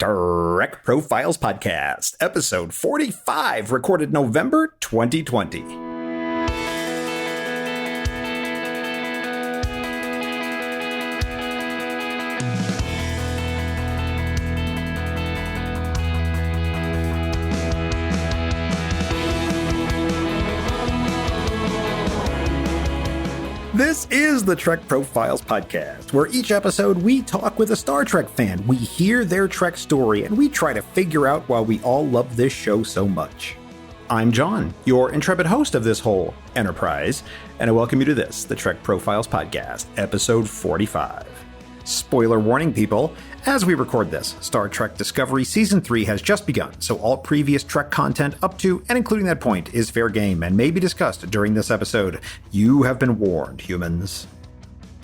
TrekProfiles Podcast, episode 45, recorded November 2020. This is the Trek Profiles Podcast, where each episode we talk with a Star Trek fan. We hear their Trek story, and we try to figure out why we all love this show so much. I'm John, your intrepid host of this whole enterprise, and I welcome you to this, the Trek Profiles Podcast, episode 45. Spoiler warning, people. As we record this, Star Trek Discovery Season 3 has just begun, so all previous Trek content up to and including that point is fair game and may be discussed during this episode. You have been warned, humans.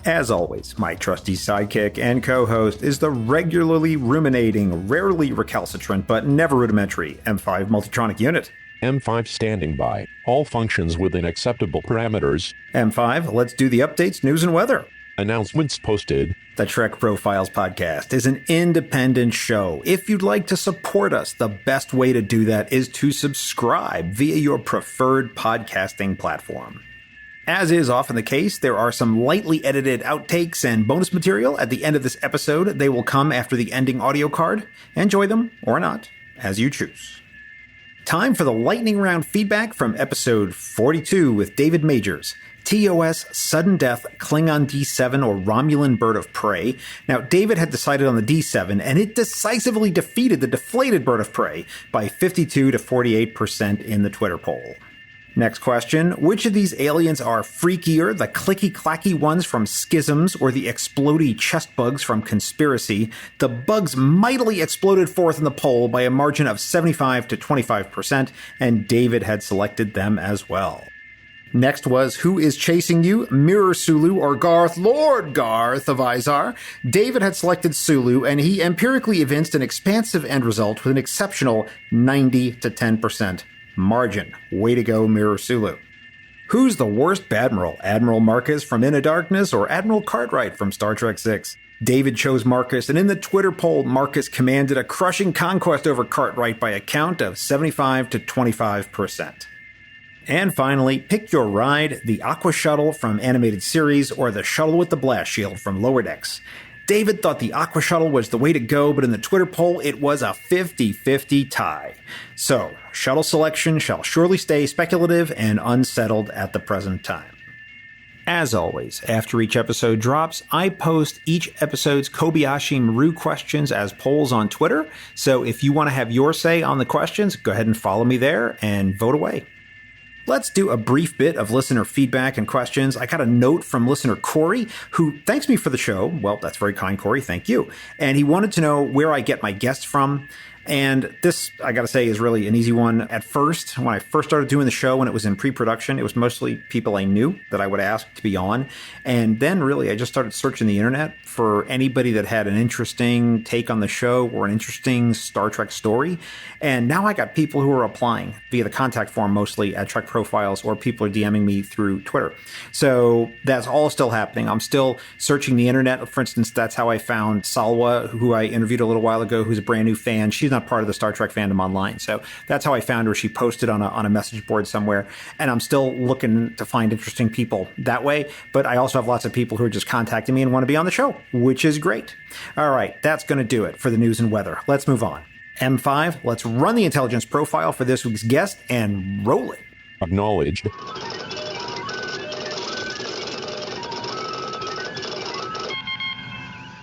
As always, my trusty sidekick and co-host is the regularly ruminating, rarely recalcitrant, but never rudimentary M5 Multitronic unit. M5 standing by. All functions within acceptable parameters. M5, let's do the updates, news, and weather. Announcements posted. The Trek Profiles Podcast is an independent show. If you'd like to support us, the best way to do that is to subscribe via your preferred podcasting platform. As is often the case, there are some lightly edited outtakes and bonus material at the end of this episode. They will come after the ending audio card. Enjoy them, or not, as you choose. Time for the lightning round feedback from episode 42 with David Majors. TOS, Sudden Death, Klingon D7, or Romulan Bird of Prey. Now, David had decided on the D7, and it decisively defeated the deflated Bird of Prey by 52 to 48% in the Twitter poll. Next question, which of these aliens are freakier, the clicky-clacky ones from Schisms or the explodey chest bugs from Conspiracy? The bugs mightily exploded forth in the poll by a margin of 75 to 25%, and David had selected them as well. Next was Who is Chasing You? Mirror Sulu or Garth, Lord Garth of Izar. David had selected Sulu, and he empirically evinced an expansive end result with an exceptional 90 to 10% margin. Way to go, Mirror Sulu. Who's the worst Badmiral? Admiral Marcus from Into Darkness or Admiral Cartwright from Star Trek VI? David chose Marcus, and in the Twitter poll, Marcus commanded a crushing conquest over Cartwright by a count of 75 to 25%. And finally, pick your ride, the Aqua Shuttle from Animated Series or the Shuttle with the Blast Shield from Lower Decks. David thought the Aqua Shuttle was the way to go, but in the Twitter poll, it was a 50-50 tie. So, shuttle selection shall surely stay speculative and unsettled at the present time. As always, after each episode drops, I post each episode's Kobayashi Maru questions as polls on Twitter. So if you want to have your say on the questions, go ahead and follow me there and vote away. Let's do a brief bit of listener feedback and questions. I got a note from listener Corey, who thanks me for the show. Well, that's very kind, Corey. Thank you. And he wanted to know where I get my guests from. And this, I got to say, is really an easy one. At first, when I first started doing the show, when it was in pre-production, it was mostly people I knew that I would ask to be on. And then really, I just started searching the internet for anybody that had an interesting take on the show or an interesting Star Trek story. And now I got people who are applying via the contact form, mostly at Trek Profiles, or people are DMing me through Twitter. So that's all still happening. I'm still searching the internet. For instance, that's how I found Salwa, who I interviewed a little while ago, who's a brand new fan. She's not part of the Star Trek fandom online. So that's how I found her. She posted on a message board somewhere. And I'm still looking to find interesting people that way. But I also have lots of people who are just contacting me and want to be on the show, which is great. All right, that's going to do it for the news and weather. Let's move on. M5, let's run the intelligence profile for this week's guest and roll it. Acknowledged.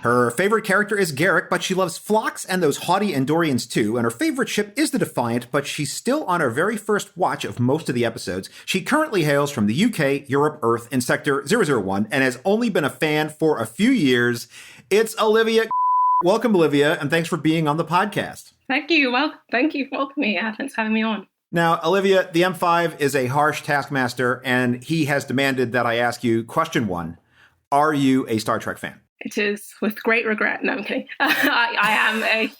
Her favorite character is Garrick, but she loves Phlox and those haughty Andorians too, and her favorite ship is the Defiant, but she's still on her very first watch of most of the episodes. She currently hails from the UK, Europe, Earth, in Sector 001, and has only been a fan for a few years. It's Olivia. Welcome, Olivia, and thanks for being on the podcast. Thank you. Well, thank you for welcoming me. Yeah, thanks for having me on. Now, Olivia, the M5 is a harsh taskmaster, and he has demanded that I ask you question one. Are you a Star Trek fan? It is with great regret. No, I'm kidding. I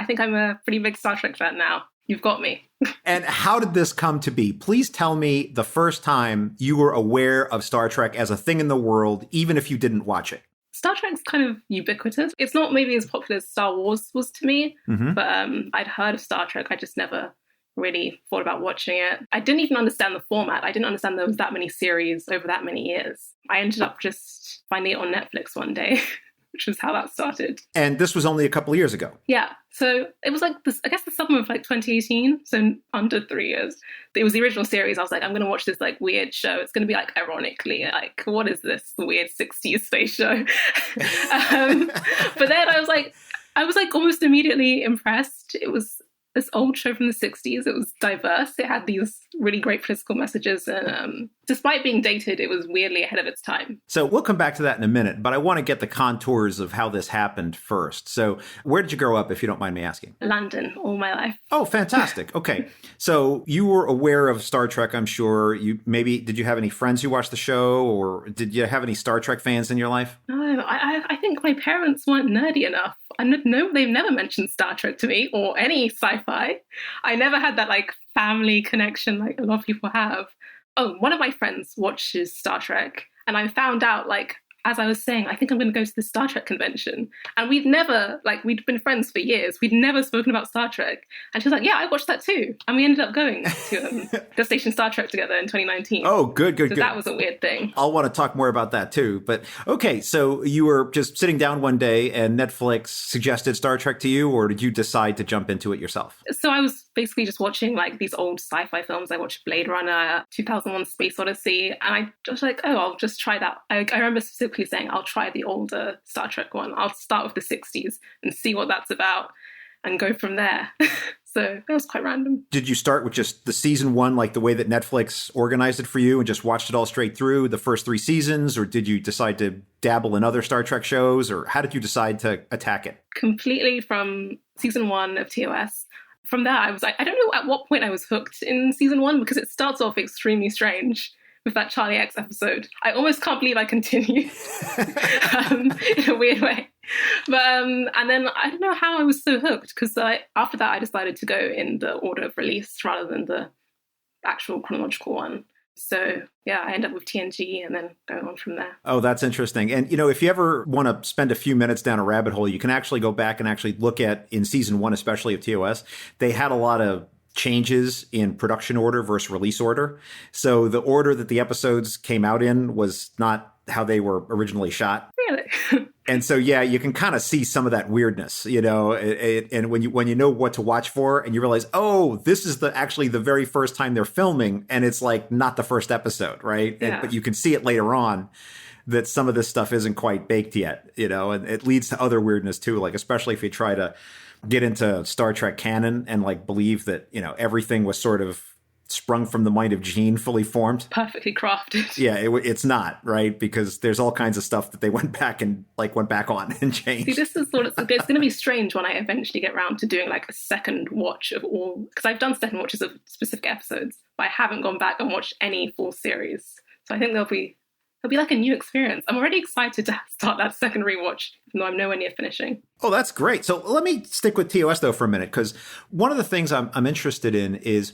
think I'm a pretty big Star Trek fan now. You've got me. And how did this come to be? Please tell me the first time you were aware of Star Trek as a thing in the world, even if you didn't watch it. Star Trek's kind of ubiquitous. It's not maybe as popular as Star Wars was to me, but I'd heard of Star Trek. I just never really thought about watching it. I didn't even understand the format. I didn't understand there was that many series over that many years. I ended up just finding it on Netflix one day, which was how that started. And this was only a couple of years ago. Yeah. So it was like this, I guess the summer of like 2018. So under 3 years. It was the original series. I was like, I'm going to watch this like weird show. It's going to be like ironically, like, what is this weird 60s space show? But then I was like almost immediately impressed. It was this old show from the 60s. It was diverse. It had these really great political messages. And despite being dated, it was weirdly ahead of its time. So we'll come back to that in a minute, but I want to get the contours of how this happened first. So where did you grow up, if you don't mind me asking? London, all my life. Oh, fantastic. Okay. So you were aware of Star Trek, I'm sure. Did you have any friends who watched the show, or did you have any Star Trek fans in your life? No, I think my parents weren't nerdy enough. No, they've never mentioned Star Trek to me or any sci-fi. I never had that like family connection like a lot of people have. Oh, one of my friends watches Star Trek, and I found out like, as I was saying, I think I'm going to go to the Star Trek convention. And we'd been friends for years. We'd never spoken about Star Trek. And she was like, yeah, I watched that too. And we ended up going to the station Star Trek together in 2019. Oh, good. So that was a weird thing. I'll want to talk more about that too. But okay, so you were just sitting down one day and Netflix suggested Star Trek to you, or did you decide to jump into it yourself? So I was basically just watching like these old sci-fi films. I watched Blade Runner, 2001 Space Odyssey, and I was like, oh, I'll just try that. I remember specifically saying, I'll try the older Star Trek one. I'll start with the 60s and see what that's about and go from there. So it was quite random. Did you start with just the season one, like the way that Netflix organized it for you, and just watched it all straight through, the first 3 seasons, or did you decide to dabble in other Star Trek shows, or how did you decide to attack it? Completely from season 1 of TOS. From there, I was like, I don't know at what point I was hooked in season 1, because it starts off extremely strange with that Charlie X episode. I almost can't believe I continued in a weird way. But and then I don't know how I was so hooked, because after that I decided to go in the order of release rather than the actual chronological one. So yeah, I ended up with TNG and then going on from there. Oh, that's interesting. And, if you ever want to spend a few minutes down a rabbit hole, you can actually go back and actually look at, in season 1, especially of TOS, they had a lot of changes in production order versus release order. So the order that the episodes came out in was not how they were originally shot. Really? And so, yeah, you can kind of see some of that weirdness, and when you know what to watch for, and you realize, oh, this is actually the very first time they're filming, and it's like not the first episode, right? Yeah. But you can see it later on that some of this stuff isn't quite baked yet, and it leads to other weirdness too, like especially if you try to get into Star Trek canon and like believe that, everything was sort of sprung from the mind of Gene, fully formed. Perfectly crafted. Yeah, it's not, right? Because there's all kinds of stuff that they went back on and changed. See, this is it's going to be strange when I eventually get around to doing like a second watch of all, because I've done second watches of specific episodes, but I haven't gone back and watched any full series. So I think it'll be like a new experience. I'm already excited to start that second rewatch, even though I'm nowhere near finishing. Oh, that's great. So let me stick with TOS though for a minute, because one of the things I'm interested in is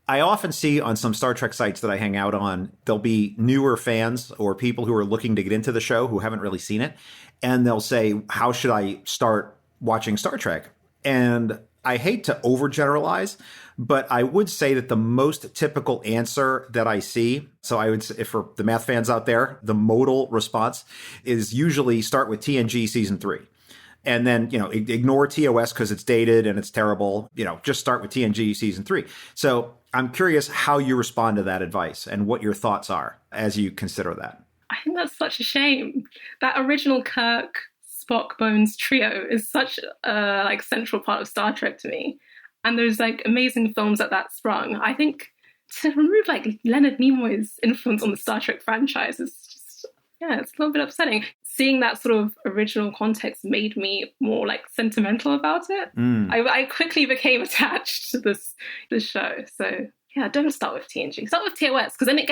I often see on some Star Trek sites that I hang out on, there'll be newer fans or people who are looking to get into the show who haven't really seen it. And they'll say, how should I start watching Star Trek? And I hate to overgeneralize, but I would say that the most typical answer that I see, so I would say for the math fans out there, the modal response is usually start with TNG season 3. And then, ignore TOS because it's dated and it's terrible. Just start with TNG season 3. So I'm curious how you respond to that advice and what your thoughts are as you consider that. I think that's such a shame. That original Kirk, Spock, Bones trio is such a central part of Star Trek to me. And there's amazing films that sprung. I think to remove Leonard Nimoy's influence on the Star Trek franchise is just, it's a little bit upsetting. Seeing that sort of original context made me more sentimental about it. I quickly became attached to this show. So yeah, don't start with TNG. Start with TOS, because then it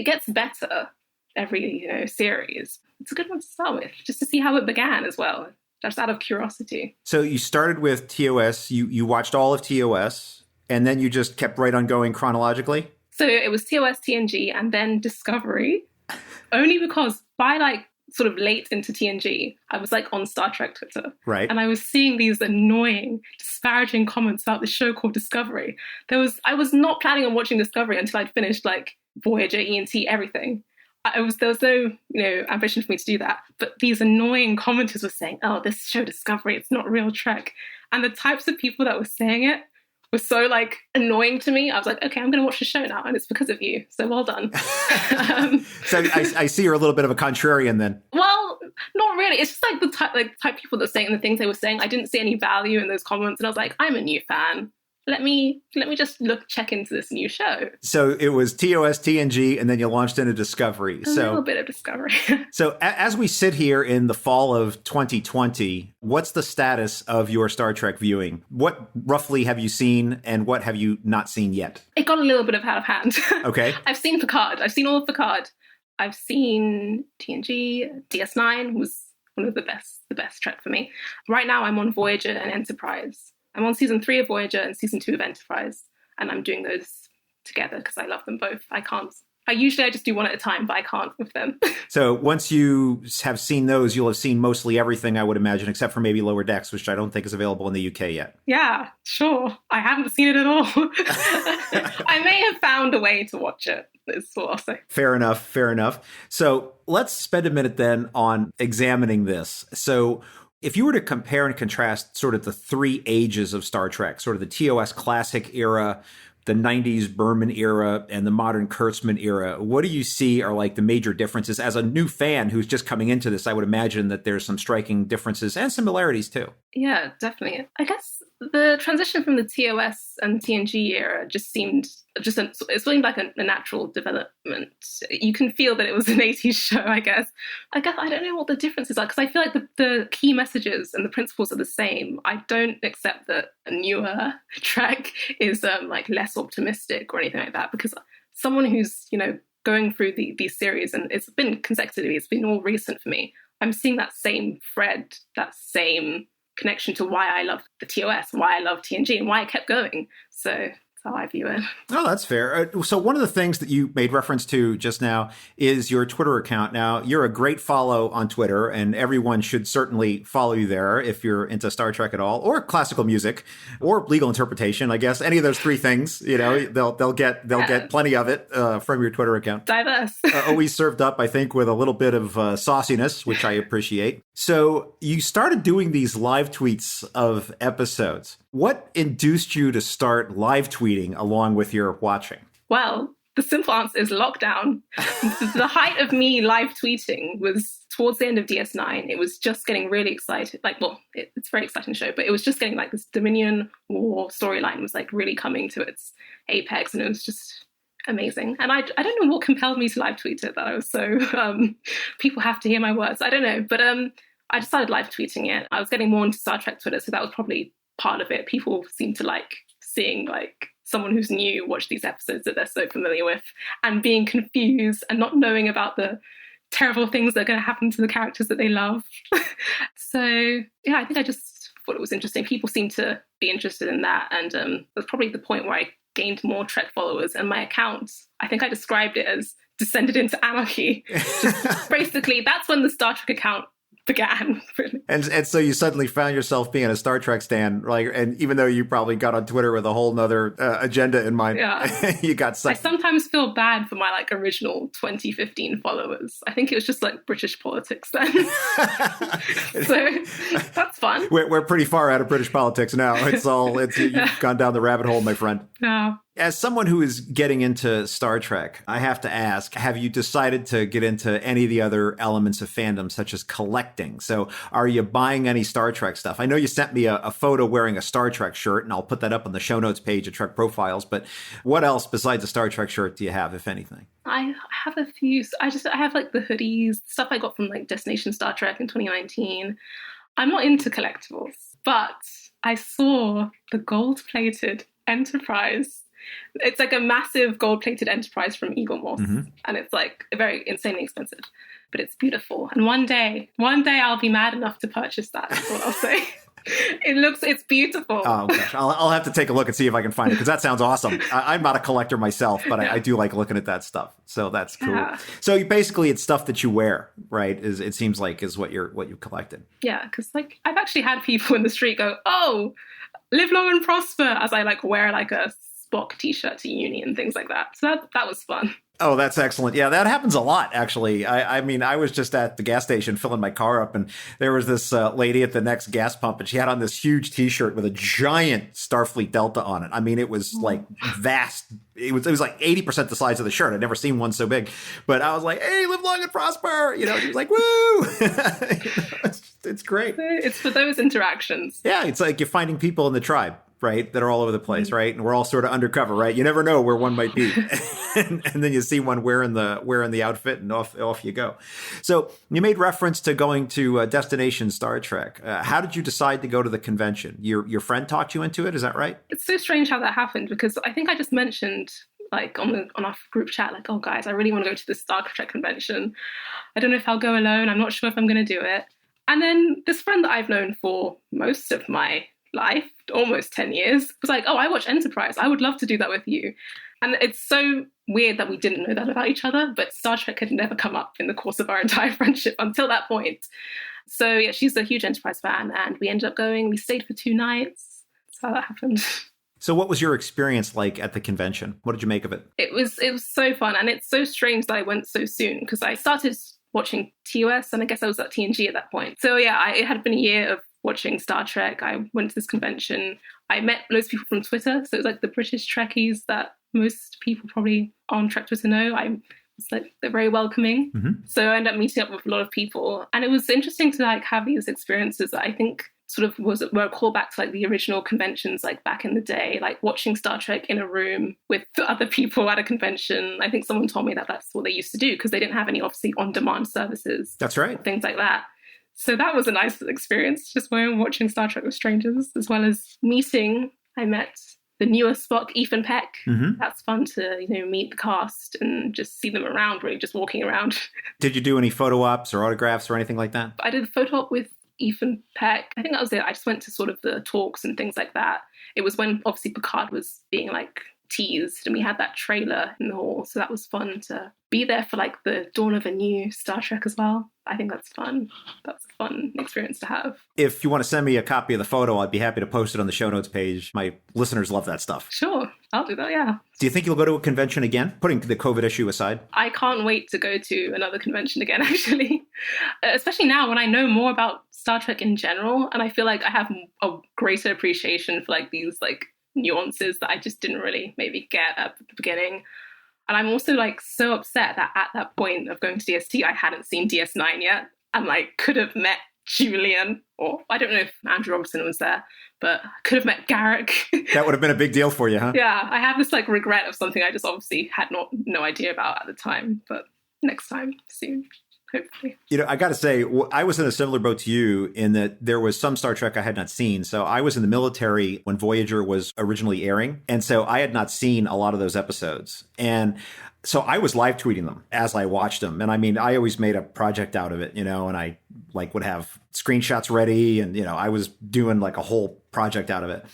gets better every series. It's a good one to start with, just to see how it began as well, just out of curiosity. So you started with TOS. You watched all of TOS, and then you just kept right on going chronologically? So it was TOS, TNG, and then Discovery. Only because by sort of late into TNG, I was like on Star Trek Twitter. Right. And I was seeing these annoying, disparaging comments about this show called Discovery. I was not planning on watching Discovery until I'd finished like Voyager, ENT, everything. There was no, ambition for me to do that. But these annoying commenters were saying, oh, this show Discovery, it's not real Trek. And the types of people that were saying it was so like annoying to me. I was like, okay, I'm going to watch the show now, and it's because of you. So well done. So I see you're a little bit of a contrarian then. Well, not really. It's just like the type people that saying the things they were saying. I didn't see any value in those comments, and I was like, I'm a new fan. Let me just check into this new show. So it was TOS, TNG, and then you launched into Discovery. A little bit of Discovery. So as we sit here in the fall of 2020, what's the status of your Star Trek viewing? What roughly have you seen, and what have you not seen yet? It got a little bit out of hand. Okay. I've seen Picard. I've seen all of Picard. I've seen TNG. DS9 was one of the best Trek for me. Right now I'm on Voyager and Enterprise. I'm on season 3 of Voyager and season 2 of Enterprise, and I'm doing those together because I love them both. I just do one at a time, but I can't with them. So once you have seen those, you'll have seen mostly everything, I would imagine, except for maybe Lower Decks, which I don't think is available in the UK yet. Yeah, sure. I haven't seen it at all. I may have found a way to watch it, is what I'll say. Fair enough. So let's spend a minute then on examining this. So if you were to compare and contrast sort of the 3 ages of Star Trek, sort of the TOS classic era, the 90s Berman era, and the modern Kurtzman era, what do you see are like the major differences? As a new fan who's just coming into this, I would imagine that there's some striking differences and similarities too. Yeah, definitely. I guess the transition from the TOS and TNG era it seemed like a natural development. You can feel that it was an 80s show, I guess. I don't know what the differences are, because I feel like the key messages and the principles are the same. I don't accept that a newer Trek is like less optimistic or anything like that, because someone who's, going through these series, and it's been consecutively, it's been all recent for me, I'm seeing that same thread, that same connection to why I love the TOS, why I love TNG, and why I kept going. So that's how I view it. Oh, that's fair. So one of the things that you made reference to just now is your Twitter account. Now, you're a great follow on Twitter, and everyone should certainly follow you there if you're into Star Trek at all, or classical music, or legal interpretation. I guess any of those 3 things, they'll get plenty of it from your Twitter account. Diverse. Always served up, I think, with a little bit of sauciness, which I appreciate. So you started doing these live tweets of episodes. What induced you to start live tweeting along with your watching? Well, the simple answer is lockdown. The height of me live tweeting was towards the end of DS9. It was just getting really excited. It's a very exciting show, but it was just getting like this Dominion War storyline was like really coming to its apex, and it was just amazing. And I don't know what compelled me to live tweet it, that I was so people have to hear my words. I don't know, but I just started live tweeting it. I was getting more into Star Trek Twitter, so that was probably part of it. People seem to like seeing like someone who's new watch these episodes that they're so familiar with, and being confused and not knowing about the terrible things that are going to happen to the characters that they love. So yeah, I think I just thought it was interesting. People seem to be interested in that, and that's probably the point where I gained more Trek followers, and my account, I think I described it as descended into anarchy. Just basically, that's when the Star Trek account began. And so you suddenly found yourself being a Star Trek stan, like, and even though you probably got on Twitter with a whole nother agenda in mind, yeah. You got sucked. I sometimes feel bad for my like original 2015 followers. I think it was just like British politics then. So that's fun. We're pretty far out of British politics now. You've gone down the rabbit hole, my friend. Yeah. As someone who is getting into Star Trek, I have to ask, have you decided to get into any of the other elements of fandom, such as collecting? So are you buying any Star Trek stuff? I know you sent me a photo wearing a Star Trek shirt, and I'll put that up on the show notes page at TrekProfiles. But what else besides a Star Trek shirt do you have, if anything? I have a few. I have like the hoodies, stuff I got from like Destination Star Trek in 2019. I'm not into collectibles, but I saw the gold-plated Enterprise. It's like a massive gold-plated Enterprise from Eagle Moss, and it's like very insanely expensive, but it's beautiful. And one day I'll be mad enough to purchase that. That's what I'll say. It's beautiful. Oh, gosh. I'll have to take a look and see if I can find it, because that sounds awesome. I'm not a collector myself, but I do like looking at that stuff. So that's cool. Yeah. So basically it's stuff that you wear, right? It seems like is what you've collected. Yeah, because like I've actually had people in the street go, "Oh, live long and prosper," as I like wear like a Spock t-shirt to uni and things like that. So that was fun. Oh, that's excellent. Yeah, that happens a lot, actually. I mean, I was just at the gas station filling my car up, and there was this lady at the next gas pump, and she had on this huge T-shirt with a giant Starfleet Delta on it. I mean, it was like vast. It was like 80% the size of the shirt. I'd never seen one so big. But I was like, "Hey, live long and prosper!" You know, she was like, "Woo!" It's great. It's for those interactions. Yeah, it's like you're finding people in the tribe, right, that are all over the place, right? And we're all sort of undercover, right? You never know where one might be. and then you see one wearing the outfit, and off you go. So you made reference to going to Destination Star Trek. How did you decide to go to the convention? Your friend talked you into it, is that right? It's so strange how that happened, because I think I just mentioned like on our group chat, like, "Oh guys, I really want to go to the Star Trek convention. I don't know if I'll go alone. I'm not sure if I'm going to do it." And then this friend that I've known for most of my life, almost 10 years, was like, "Oh, I watch Enterprise. I would love to do that with you." And it's so weird that we didn't know that about each other, but Star Trek had never come up in the course of our entire friendship until that point. So yeah, she's a huge Enterprise fan, and we ended up going. We stayed for 2 nights. That's how that happened. So what was your experience like at the convention? What did you make of it? It was so fun, and it's so strange that I went so soon, because I started watching TOS, and I guess I was at TNG at that point. So yeah, it had been a year of watching Star Trek. I went to this convention. I met loads of people from Twitter. So it was like the British Trekkies that most people probably on Trek Twitter know. It's like they're very welcoming. Mm-hmm. So I ended up meeting up with a lot of people. And it was interesting to like have these experiences that I think sort of were a callback to like the original conventions, like back in the day, like watching Star Trek in a room with other people at a convention. I think someone told me that that's what they used to do, because they didn't have any obviously on-demand services. That's right. Things like that. So that was a nice experience, just watching Star Trek with strangers, as well as meeting. I met the newer Spock, Ethan Peck. Mm-hmm. That's fun to, meet the cast and just see them around, really, just walking around. Did you do any photo ops or autographs or anything like that? I did a photo op with Ethan Peck. I think that was it. I just went to sort of the talks and things like that. It was when obviously Picard was being like teased, and we had that trailer in the hall. So that was fun to be there for like the dawn of a new Star Trek as well. I think that's fun. That's a fun experience to have. If you want to send me a copy of the photo, I'd be happy to post it on the show notes page. My listeners love that stuff. Sure, I'll do that, yeah. Do you think you'll go to a convention again, putting the COVID issue aside? I can't wait to go to another convention again, actually. Especially now when I know more about Star Trek in general, and I feel like I have a greater appreciation for like these like nuances that I just didn't really maybe get at the beginning. And I'm also like so upset that at that point of going to DST, I hadn't seen DS9 yet, and like could have met Julian, or I don't know if Andrew Robertson was there, but I could have met Garrick. That would have been a big deal for you, huh? Yeah, I have this like regret of something I just obviously had no idea about at the time, but next time, soon. Hopefully. I got to say, I was in a similar boat to you in that there was some Star Trek I had not seen. So I was in the military when Voyager was originally airing. And so I had not seen a lot of those episodes. And so I was live tweeting them as I watched them. And I mean, I always made a project out of it, and I like would have screenshots ready, and, I was doing like a whole project out of it.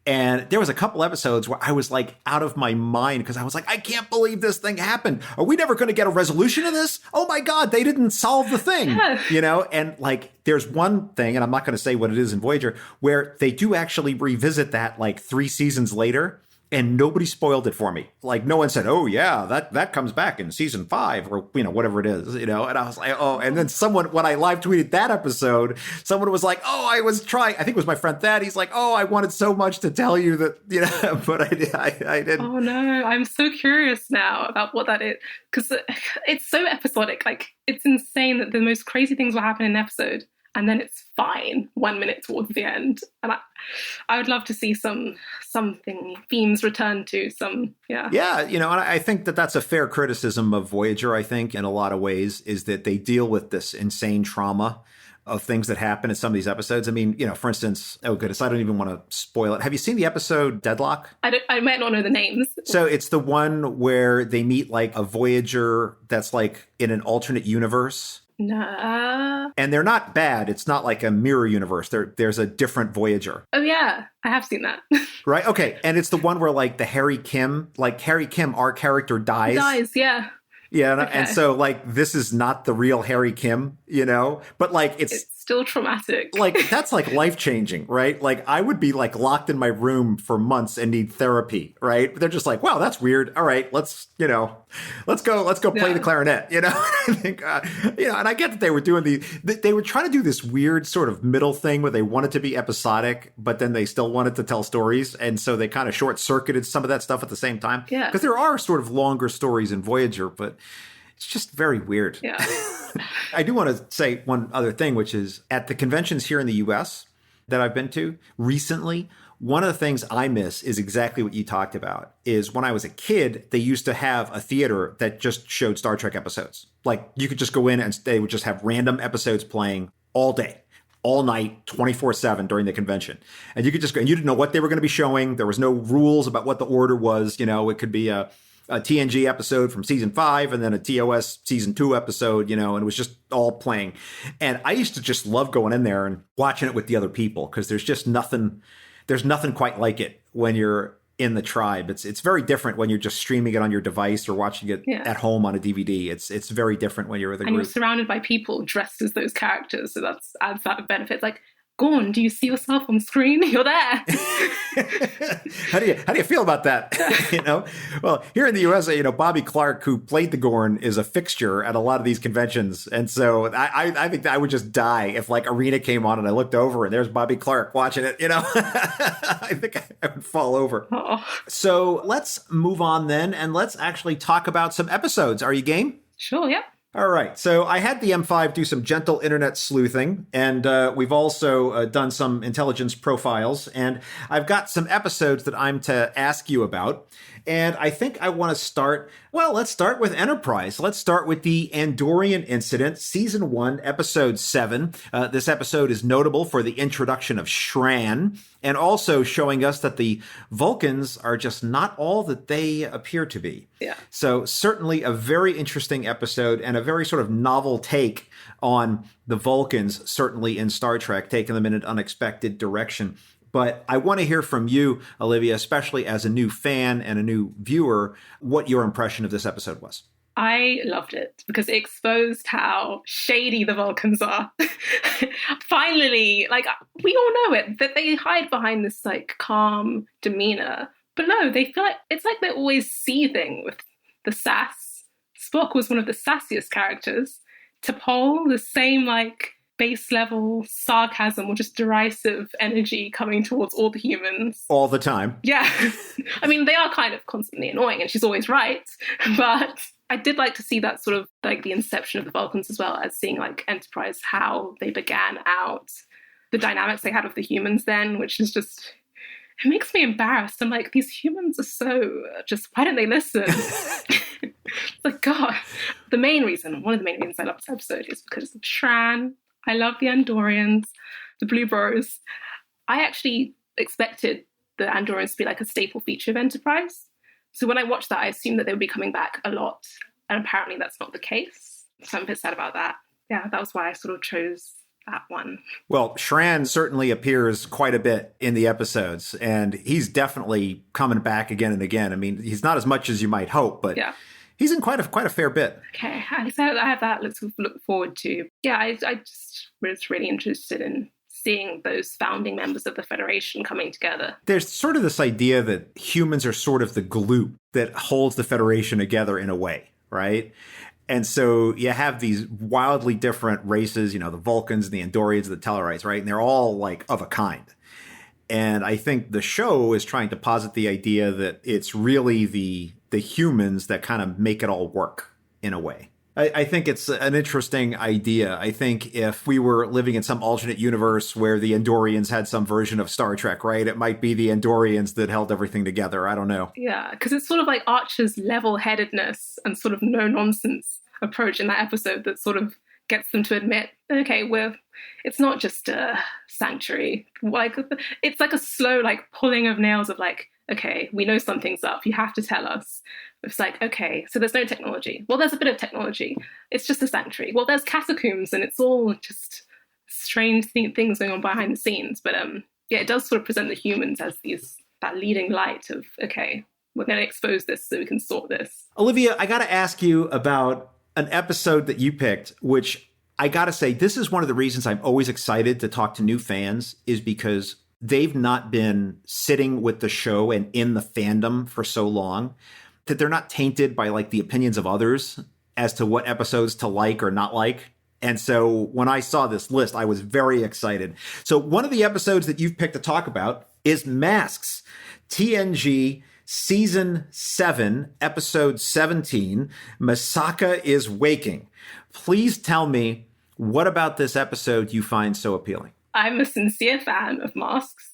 And there was a couple episodes where I was like out of my mind, because I was like, I can't believe this thing happened. Are we never going to get a resolution of this? Oh my God, they didn't solve the thing, And like, there's one thing, and I'm not going to say what it is in Voyager, where they do actually revisit that like 3 seasons later. And nobody spoiled it for me. Like, no one said, "Oh yeah, that comes back in season 5 or whatever it is." And I was like, "Oh." And then someone, when I live tweeted that episode, someone was like, "Oh, I was trying." I think it was my friend Thad. He's like, "Oh, I wanted so much to tell you that, but I didn't." Oh no, I'm so curious now about what that is, because it's so episodic. Like, it's insane that the most crazy things will happen in an episode, and then it's fine 1 minute towards the end. And I would love to see something themes return to some, yeah. Yeah, and I think that that's a fair criticism of Voyager, I think, in a lot of ways, is that they deal with this insane trauma of things that happen in some of these episodes. I mean, for instance, oh goodness, I don't even want to spoil it. Have you seen the episode Deadlock? I might not know the names. So it's the one where they meet like a Voyager that's like in an alternate universe. No. And they're not bad. It's not like a mirror universe. There's a different Voyager. Oh, yeah. I have seen that. Right? Okay. And it's the one where like Harry Kim, our character dies. Dies, yeah. Yeah. Okay. And so like, this is not the real Harry Kim, but like, it's still traumatic. Like, that's like life-changing, right? Like, I would be like locked in my room for months and need therapy, right? But they're just like, wow, that's weird. All right, let's go play the clarinet, I think, and I get that they were doing they were trying to do this weird sort of middle thing where they wanted to be episodic, but then they still wanted to tell stories. And so they kind of short-circuited some of that stuff at the same time. Yeah. Because there are sort of longer stories in Voyager, but it's just very weird. Yeah. I do want to say one other thing, which is at the conventions here in the US that I've been to recently, one of the things I miss is exactly what you talked about, is when I was a kid, they used to have a theater that just showed Star Trek episodes. Like you could just go in and they would just have random episodes playing all day, all night, 24/7 during the convention. And you could just go, and you didn't know what they were going to be showing. There was no rules about what the order was. It could be a TNG episode from season 5 and then a TOS season 2 episode, and it was just all playing. And I used to just love going in there and watching it with the other people because there's nothing quite like it when you're in the tribe. It's very different when you're just streaming it on your device or watching it at home on a DVD. It's very different when you're with a group. And you're surrounded by people dressed as those characters. So that adds that benefit. Like, Gorn, do you see yourself on screen? You're there. How do you feel about that? Well, here in the US, Bobby Clark, who played the Gorn, is a fixture at a lot of these conventions, and so I think that I would just die if like Arena came on and I looked over and there's Bobby Clark watching it. I think I would fall over. Oh. So let's move on then, and let's actually talk about some episodes. Are you game? Sure. Yeah. All right. So I had the M5 do some gentle internet sleuthing, and we've also done some intelligence profiles, and I've got some episodes that I'm to ask you about. And I think I want to start, let's start with Enterprise. Let's start with the Andorian Incident, Season 1, Episode 7. This episode is notable for the introduction of Shran, and also showing us that the Vulcans are just not all that they appear to be. Yeah. So certainly a very interesting episode and a very sort of novel take on the Vulcans, certainly in Star Trek, taking them in an unexpected direction. But I want to hear from you, Olivia, especially as a new fan and a new viewer, what your impression of this episode was. I loved it because it exposed how shady the Vulcans are. Finally, like, we all know it, that they hide behind this like calm demeanor. But no, they feel like it's like they're always seething with the sass. Spock was one of the sassiest characters. T'Pol, the same like base level sarcasm or just derisive energy coming towards all the humans. All the time. Yeah. I mean, they are kind of constantly annoying and she's always right. But I did like to see that sort of like the inception of the Vulcans as well, as seeing like Enterprise, how they began out, the dynamics they had with the humans then, which is just, it makes me embarrassed. I'm like, these humans are so just, why don't they listen? It's like, God. One of the main reasons I love this episode is because of Shran. I love the Andorians, the Blue Bros. I actually expected the Andorians to be like a staple feature of Enterprise. So when I watched that, I assumed that they would be coming back a lot. And apparently that's not the case. So I'm a bit sad about that. Yeah, that was why I sort of chose that one. Well, Shran certainly appears quite a bit in the episodes, and he's definitely coming back again and again. I mean, he's not as much as you might hope, but yeah. He's in quite a fair bit. Okay, so I have that to look forward to. Yeah, I just was really interested in seeing those founding members of the Federation coming together. There's sort of this idea that humans are sort of the glue that holds the Federation together in a way, right? And so you have these wildly different races, the Vulcans, the Andorians, the Tellarites, right? And they're all like of a kind. And I think the show is trying to posit the idea that it's really the humans that kind of make it all work in a way. I think it's an interesting idea. I think if we were living in some alternate universe where the Andorians had some version of Star Trek, right, it might be the Andorians that held everything together. I don't know. Yeah, because it's sort of like Archer's level-headedness and sort of no-nonsense approach in that episode that sort of gets them to admit, okay, it's not just a sanctuary. Like, it's like a slow, like, pulling of nails of like, okay, we know something's up. You have to tell us. It's like, okay, so there's no technology. Well, there's a bit of technology. It's just a sanctuary. Well, there's catacombs, and it's all just strange things going on behind the scenes. But yeah, it does sort of present the humans as that leading light of, okay, we're going to expose this so we can sort this. Olivia, I got to ask you about an episode that you picked, which I got to say, this is one of the reasons I'm always excited to talk to new fans, is because they've not been sitting with the show and in the fandom for so long that they're not tainted by like the opinions of others as to what episodes to like or not like. And so when I saw this list, I was very excited. So one of the episodes that you've picked to talk about is Masks, TNG Season 7, Episode 17, Masaka is Waking. Please tell me, what about this episode you find so appealing? I'm a sincere fan of Masks.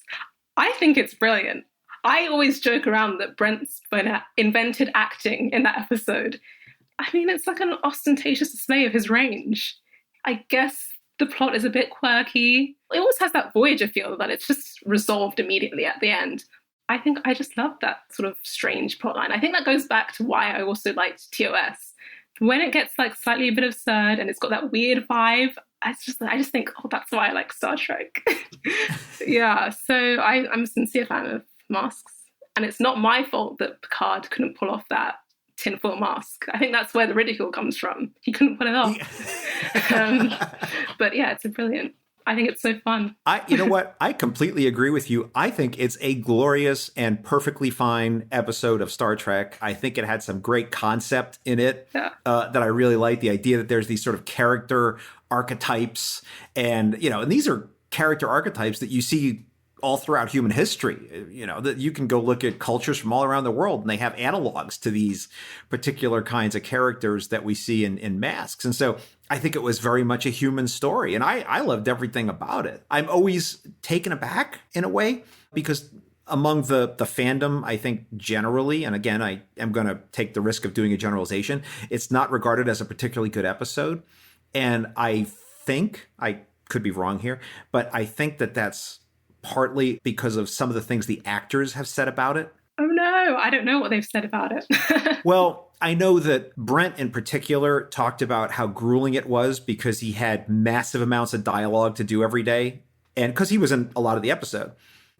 I think it's brilliant. I always joke around that Brent Spiner invented acting in that episode. I mean, it's like an ostentatious display of his range. I guess the plot is a bit quirky. It always has that Voyager feel that it's just resolved immediately at the end. I think I just love that sort of strange plotline. I think that goes back to why I also liked TOS. When it gets like slightly a bit absurd and it's got that weird vibe, I just think, oh, that's why I like Star Trek. Yeah, so I'm a sincere fan of Masks. And it's not my fault that Picard couldn't pull off that tinfoil mask. I think that's where the ridicule comes from. He couldn't pull it off. But yeah, it's brilliant. I think it's so fun. You know what? I completely agree with you. I think it's a glorious and perfectly fine episode of Star Trek. I think it had some great concept in it that I really like. The idea that there's these sort of character archetypes, and and these are character archetypes that you see all throughout human history. That you can go look at cultures from all around the world, and they have analogs to these particular kinds of characters that we see in Masks. And so I think it was very much a human story, and I loved everything about it. I'm always taken aback in a way, because among the fandom, I think generally, and again, I am going to take the risk of doing a generalization, it's not regarded as a particularly good episode. And I think, I could be wrong here, but I think that that's partly because of some of the things the actors have said about it. Oh no, I don't know what they've said about it. Well, I know that Brent in particular talked about how grueling it was because he had massive amounts of dialogue to do every day, and because he was in a lot of the episode.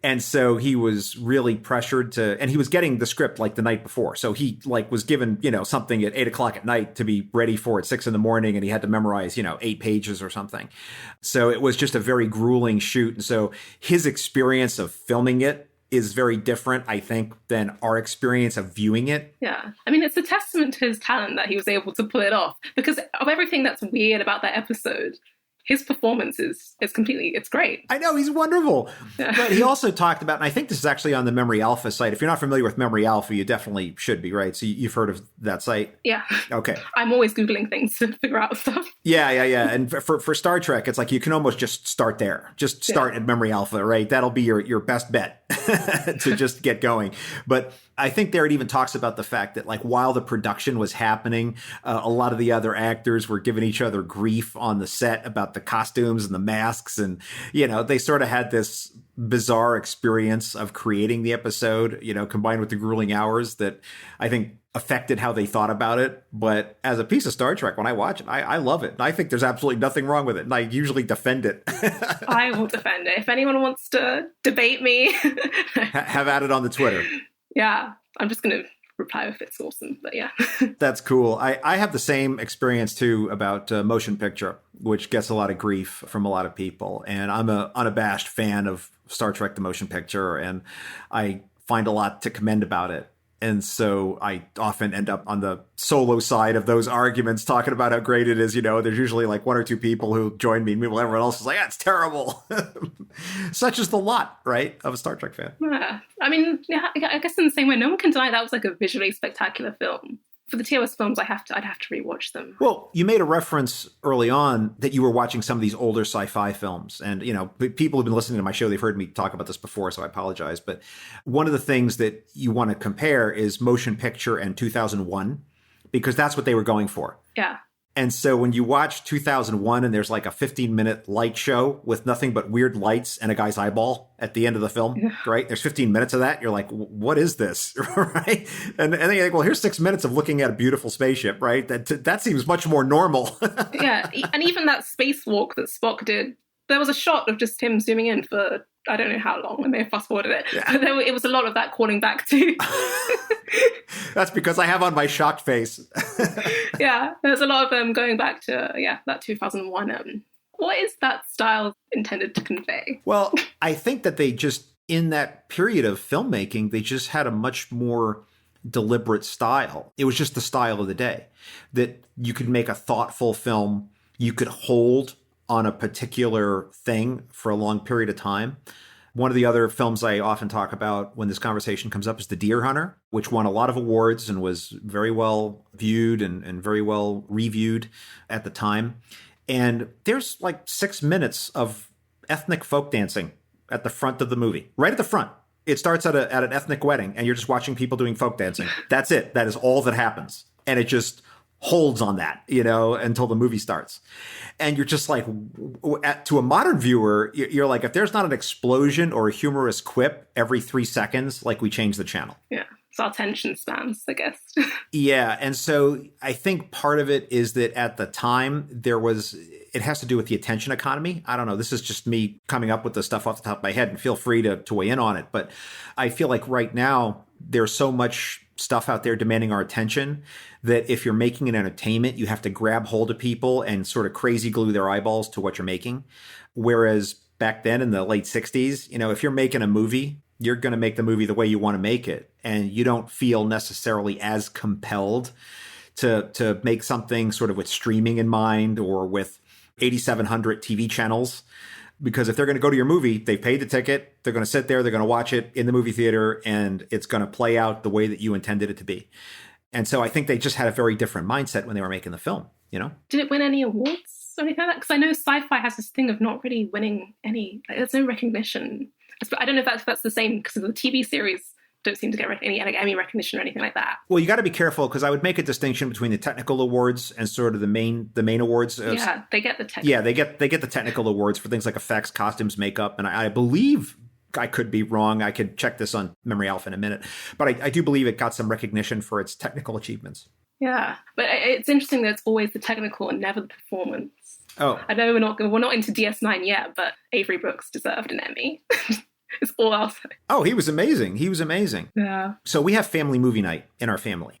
And so he was really pressured to, and he was getting the script like the night before. So he like was given, something at 8:00 at night to be ready for at 6 a.m, and he had to memorize, 8 pages or something. So it was just a very grueling shoot. And so his experience of filming it is very different, I think, than our experience of viewing it. Yeah. I mean, it's a testament to his talent that he was able to pull it off, because of everything that's weird about that episode, his performance is completely, it's great. I know, he's wonderful. Yeah. But he also talked about, and I think this is actually on the Memory Alpha site. If you're not familiar with Memory Alpha, you definitely should be, right? So you've heard of that site? Yeah. Okay. I'm always Googling things to figure out stuff. Yeah. And for Star Trek, it's like you can almost just start there. Just start at Memory Alpha, right? That'll be your best bet to just get going. But I think there it even talks about the fact that, like, while the production was happening, a lot of the other actors were giving each other grief on the set about the costumes and the masks. And, they sort of had this bizarre experience of creating the episode, combined with the grueling hours that I think affected how they thought about it. But as a piece of Star Trek, when I watch it, I love it. I think there's absolutely nothing wrong with it. And I usually defend it. I will defend it. If anyone wants to debate me, have at it on the Twitter. Yeah, I'm just going to reply if it's awesome, but yeah. That's cool. I have the same experience too about motion picture, which gets a lot of grief from a lot of people. And I'm an unabashed fan of Star Trek, the motion picture, and I find a lot to commend about it. And so I often end up on the solo side of those arguments, talking about how great it is. There's usually like one or two people who join me. Meanwhile, everyone else is like, it's terrible. Such is the lot, right, of a Star Trek fan. Yeah. I mean, yeah, I guess in the same way, no one can deny that was like a visually spectacular film. For the TOS films, I'd have to rewatch them. Well, you made a reference early on that you were watching some of these older sci-fi films. And, people who've been listening to my show, they've heard me talk about this before, so I apologize. But one of the things that you want to compare is motion picture and 2001, because that's what they were going for. Yeah. And so when you watch 2001 and there's like a 15-minute light show with nothing but weird lights and a guy's eyeball at the end of the film, right? There's 15 minutes of that. You're like, what is this? Right? And then you think, well, here's 6 minutes of looking at a beautiful spaceship, right? That seems much more normal. Yeah. And even that spacewalk that Spock did, there was a shot of just him zooming in for, I don't know how long. I may have fast forwarded it. Yeah. But it was a lot of that calling back to. That's because I have on my shocked face. Yeah, there's a lot of going back to, that 2001. What is that style intended to convey? Well, I think that they just, in that period of filmmaking, they just had a much more deliberate style. It was just the style of the day. That you could make a thoughtful film, you could hold on a particular thing for a long period of time. One of the other films I often talk about when this conversation comes up is The Deer Hunter, which won a lot of awards and was very well viewed and very well reviewed at the time. And there's like 6 minutes of ethnic folk dancing at the front of the movie, right at the front. It starts at an ethnic wedding and you're just watching people doing folk dancing. That's it. That is all that happens. And it just holds on that, until the movie starts. And you're just like, to a modern viewer, you're like, if there's not an explosion or a humorous quip every 3 seconds, like, we change the channel. Yeah. It's our attention spans, I guess. Yeah. And so I think part of it is that at the time it has to do with the attention economy. I don't know. This is just me coming up with the stuff off the top of my head, and feel free to weigh in on it. But I feel like right now there's so much stuff out there demanding our attention that if you're making an entertainment, you have to grab hold of people and sort of crazy glue their eyeballs to what you're making. Whereas back then in the late 60s, if you're making a movie, you're going to make the movie the way you want to make it. And you don't feel necessarily as compelled to make something sort of with streaming in mind or with 8,700 TV channels. Because if they're going to go to your movie, they've paid the ticket, they're going to sit there, they're going to watch it in the movie theater, and it's going to play out the way that you intended it to be. And so I think they just had a very different mindset when they were making the film, Did it win any awards or anything like that? Because I know sci-fi has this thing of not really winning any, there's no recognition. I don't know if that's the same, because the TV series don't seem to get any Emmy recognition or anything like that. Well, you got to be careful, because I would make a distinction between the technical awards and sort of the main awards. Yeah, they get the technical. Yeah, they get the technical awards for things like effects, costumes, makeup, and I believe, I could be wrong, I could check this on Memory Alpha in a minute, but I do believe it got some recognition for its technical achievements. Yeah, but it's interesting that it's always the technical and never the performance. Oh, I know we're not into DS9 yet, but Avery Brooks deserved an Emmy. It's all I'll say. Oh, he was amazing. Yeah. So we have family movie night in our family.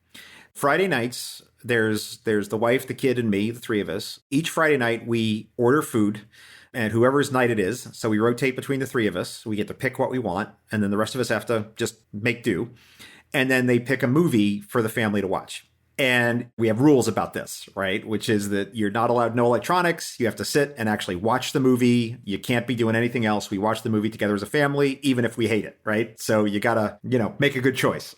Friday nights, there's the wife, the kid, and me, the three of us. Each Friday night, we order food, and whoever's night it is. So we rotate between the three of us. We get to pick what we want, and then the rest of us have to just make do. And then they pick a movie for the family to watch. And we have rules about this, right? Which is that you're not allowed no electronics. You have to sit and actually watch the movie. You can't be doing anything else. We watch the movie together as a family, even if we hate it, right? So you gotta, make a good choice.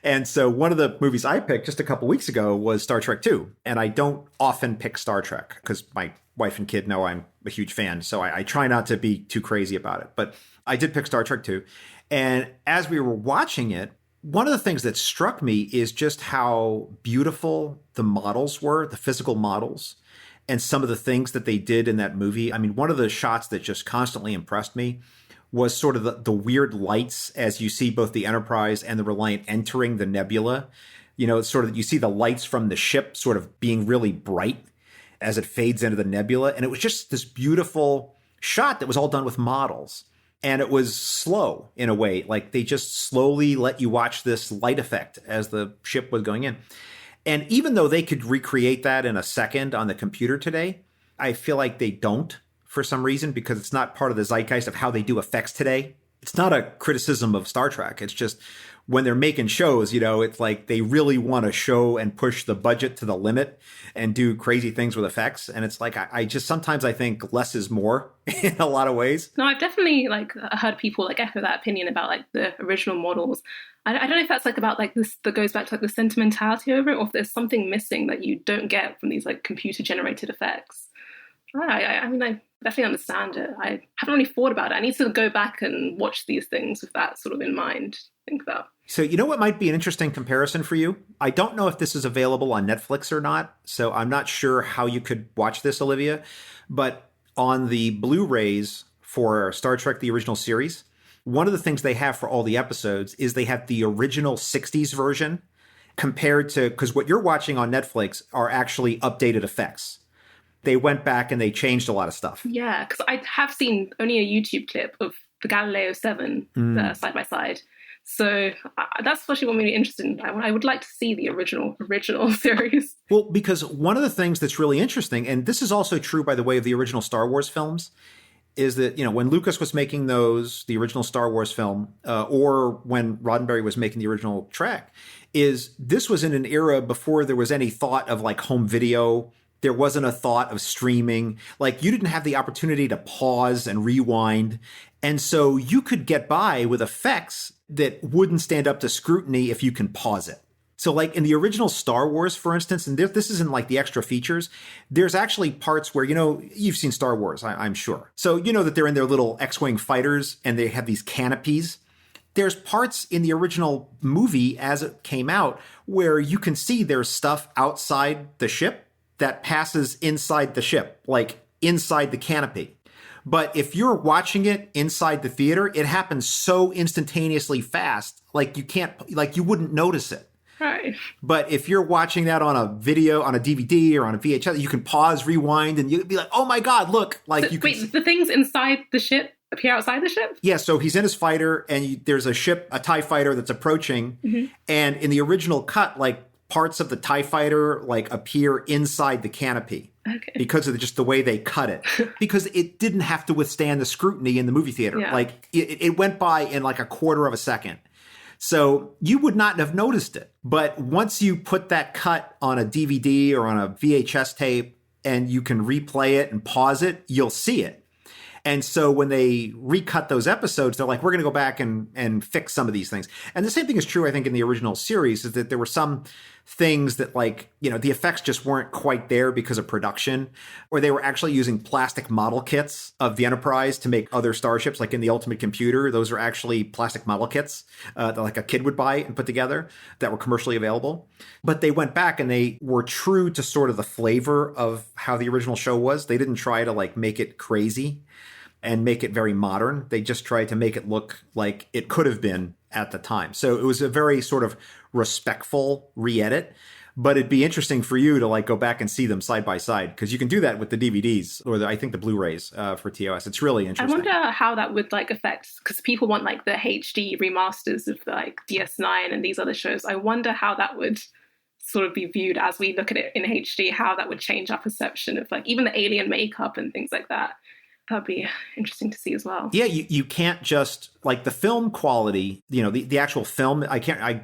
And so one of the movies I picked just a couple weeks ago was Star Trek II. And I don't often pick Star Trek because my wife and kid know I'm a huge fan. So I try not to be too crazy about it. But I did pick Star Trek II. And as we were watching it, one of the things that struck me is just how beautiful the models were, the physical models, and some of the things that they did in that movie. I mean, one of the shots that just constantly impressed me was sort of the weird lights as you see both the Enterprise and the Reliant entering the nebula. It's sort of, you see the lights from the ship sort of being really bright as it fades into the nebula. And it was just this beautiful shot that was all done with models. And it was slow in a way, like they just slowly let you watch this light effect as the ship was going in. And even though they could recreate that in a second on the computer today, I feel like they don't for some reason, because it's not part of the zeitgeist of how they do effects today. It's not a criticism of Star Trek. It's just when they're making shows, it's like they really want to show and push the budget to the limit and do crazy things with effects. And it's like, I just sometimes I think less is more in a lot of ways. No, I've definitely heard people echo that opinion about the original models. I don't know if that's about this, that goes back to the sentimentality over it, or if there's something missing that you don't get from these computer generated effects. I mean, I definitely understand it. I haven't really thought about it. I need to go back and watch these things with that sort of in mind. Think about. So, you know what might be an interesting comparison for you? I don't know if this is available on Netflix or not, so I'm not sure how you could watch this, Olivia. But on the Blu-rays for Star Trek, the original series, one of the things they have for all the episodes is they have the original 60s version compared to, because what you're watching on Netflix are actually updated effects. They went back and they changed a lot of stuff. Yeah, because I have seen only a YouTube clip of the Galileo 7 side by side. So that's actually what made me interested in that. I would like to see the original series. Well, because one of the things that's really interesting, and this is also true, by the way, of the original Star Wars films, is that, you know, when Lucas was making those, the original Star Wars film, or when Roddenberry was making the original Trek, is this was in an era before there was any thought of like home video. There wasn't a thought of streaming. Like, you didn't have the opportunity to pause and rewind. And so you could get by with effects that wouldn't stand up to scrutiny if you can pause it. So like in the original Star Wars, for instance, and this isn't like the extra features, there's actually parts where, you know, you've seen Star Wars, I'm sure. So you know that they're in their little X-Wing fighters and they have these canopies. There's parts in the original movie as it came out where you can see there's stuff outside the ship that passes inside the ship, like inside the canopy. But if you're watching it inside the theater, it happens so instantaneously fast, like you wouldn't notice it. Right. But if you're watching that on a video, on a DVD or on a VHS, you can pause, rewind, and you'd be like, "Oh my God, look!" Like so, you can. Wait, the things inside the ship appear outside the ship? Yeah. So he's in his fighter, and there's a ship, a TIE fighter that's approaching, and in the original cut, like parts of the TIE fighter like appear inside the canopy. Okay. Because of just the way they cut it. Because it didn't have to withstand the scrutiny in the movie theater. Yeah. Like it went by in like a quarter of a second. So you would not have noticed it. But once you put that cut on a DVD or on a VHS tape and you can replay it and pause it, you'll see it. And so when they recut those episodes, they're like, we're going to go back and fix some of these things. And the same thing is true, I think, in the original series, is that there were some things that, like, you know, the effects just weren't quite there because of production, or they were actually using plastic model kits of the Enterprise to make other starships. Like in the Ultimate Computer, those are actually plastic model kits that like a kid would buy and put together that were commercially available. But they went back and they were true to sort of the flavor of how the original show was. They didn't try to like make it crazy and make it very modern. They just tried to make it look like it could have been at the time. So it was a very sort of respectful re-edit, but it'd be interesting for you to like go back and see them side by side, because you can do that with the DVDs or I think the Blu-rays for TOS. It's really interesting. I wonder how that would like affect, because people want like the HD remasters of like DS9 and these other shows. I wonder how that would sort of be viewed as we look at it in HD, how that would change our perception of like even the alien makeup and things like that. That'd be interesting to see as well. Yeah, you can't just, like, the film quality, you know, the actual film, I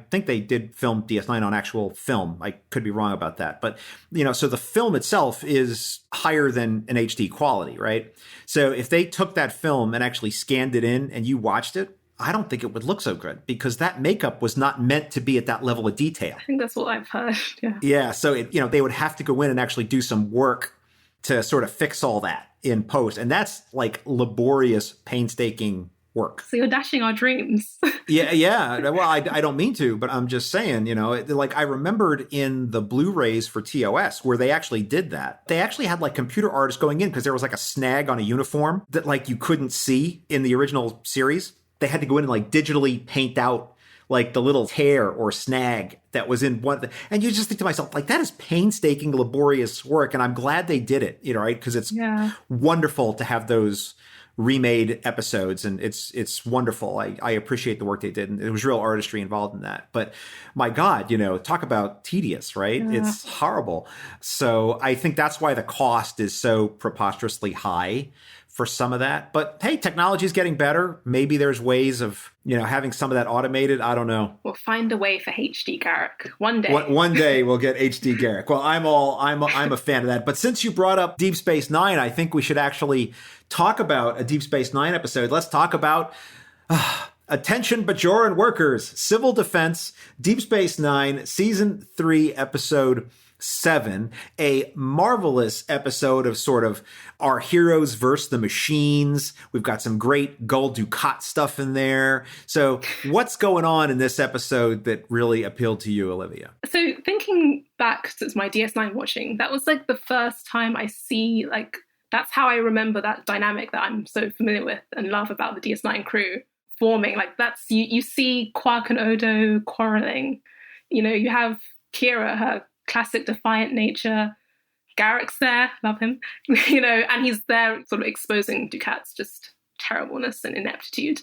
think they did film DS9 on actual film. I could be wrong about that. But, you know, so the film itself is higher than an HD quality, right? So if they took that film and actually scanned it in and you watched it, I don't think it would look so good, because that makeup was not meant to be at that level of detail. I think that's what I've heard, yeah. Yeah, so, they would have to go in and actually do some work to sort of fix all that in post. And that's like laborious, painstaking work. So you're dashing our dreams. Yeah. Well, I don't mean to, but I'm just saying, you know, like I remembered in the Blu-rays for TOS where they actually did that. They actually had like computer artists going in because there was like a snag on a uniform that like you couldn't see in the original series. They had to go in and like digitally paint out like the little tear or snag that was in one. And you just think to myself, like, that is painstaking, laborious work. And I'm glad they did it, you know, right? Because it's wonderful to have those remade episodes, and it's wonderful. I appreciate the work they did, and there was real artistry involved in that. But my God, you know, talk about tedious, right? Yeah. It's horrible. So I think that's why the cost is so preposterously high for some of that. But hey, technology is getting better. Maybe there's ways of, you know, having some of that automated. I don't know. We'll find a way for HD Garrick one day. One day we'll get HD Garrick. Well, I'm a fan of that. But since you brought up Deep Space Nine, I think we should actually talk about a Deep Space Nine episode. Let's talk about Attention Bajoran Workers, Civil Defense, Deep Space Nine, Season 3, Episode 7, a marvelous episode of sort of our heroes versus the machines. We've got some great Gul Dukat stuff in there. So what's going on in this episode that really appealed to you, Olivia? So thinking back to my DS9 watching, that was like the first time I see, like, that's how I remember that dynamic that I'm so familiar with and love about the DS9 crew forming. Like, that's, you see Quark and Odo quarreling. You know, you have Kira, her classic defiant nature. Garrick's there, love him. You know, and he's there sort of exposing Dukat's just terribleness and ineptitude.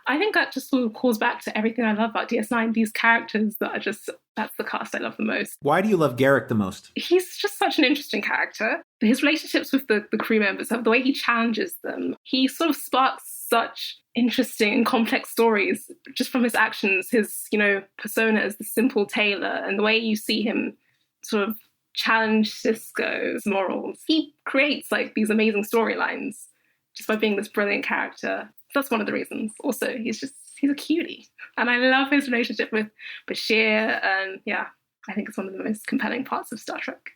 I think that just sort of calls back to everything I love about DS9, these characters that are just, that's the cast I love the most. Why do you love Garrick the most? He's just such an interesting character. His relationships with the crew members, the way he challenges them, he sort of sparks such interesting and complex stories just from his actions, his, you know, persona as the simple tailor, and the way you see him sort of challenge Sisko's morals. He creates like these amazing storylines just by being this brilliant character. That's one of the reasons. Also, he's a cutie. And I love his relationship with Bashir. And yeah, I think it's one of the most compelling parts of Star Trek.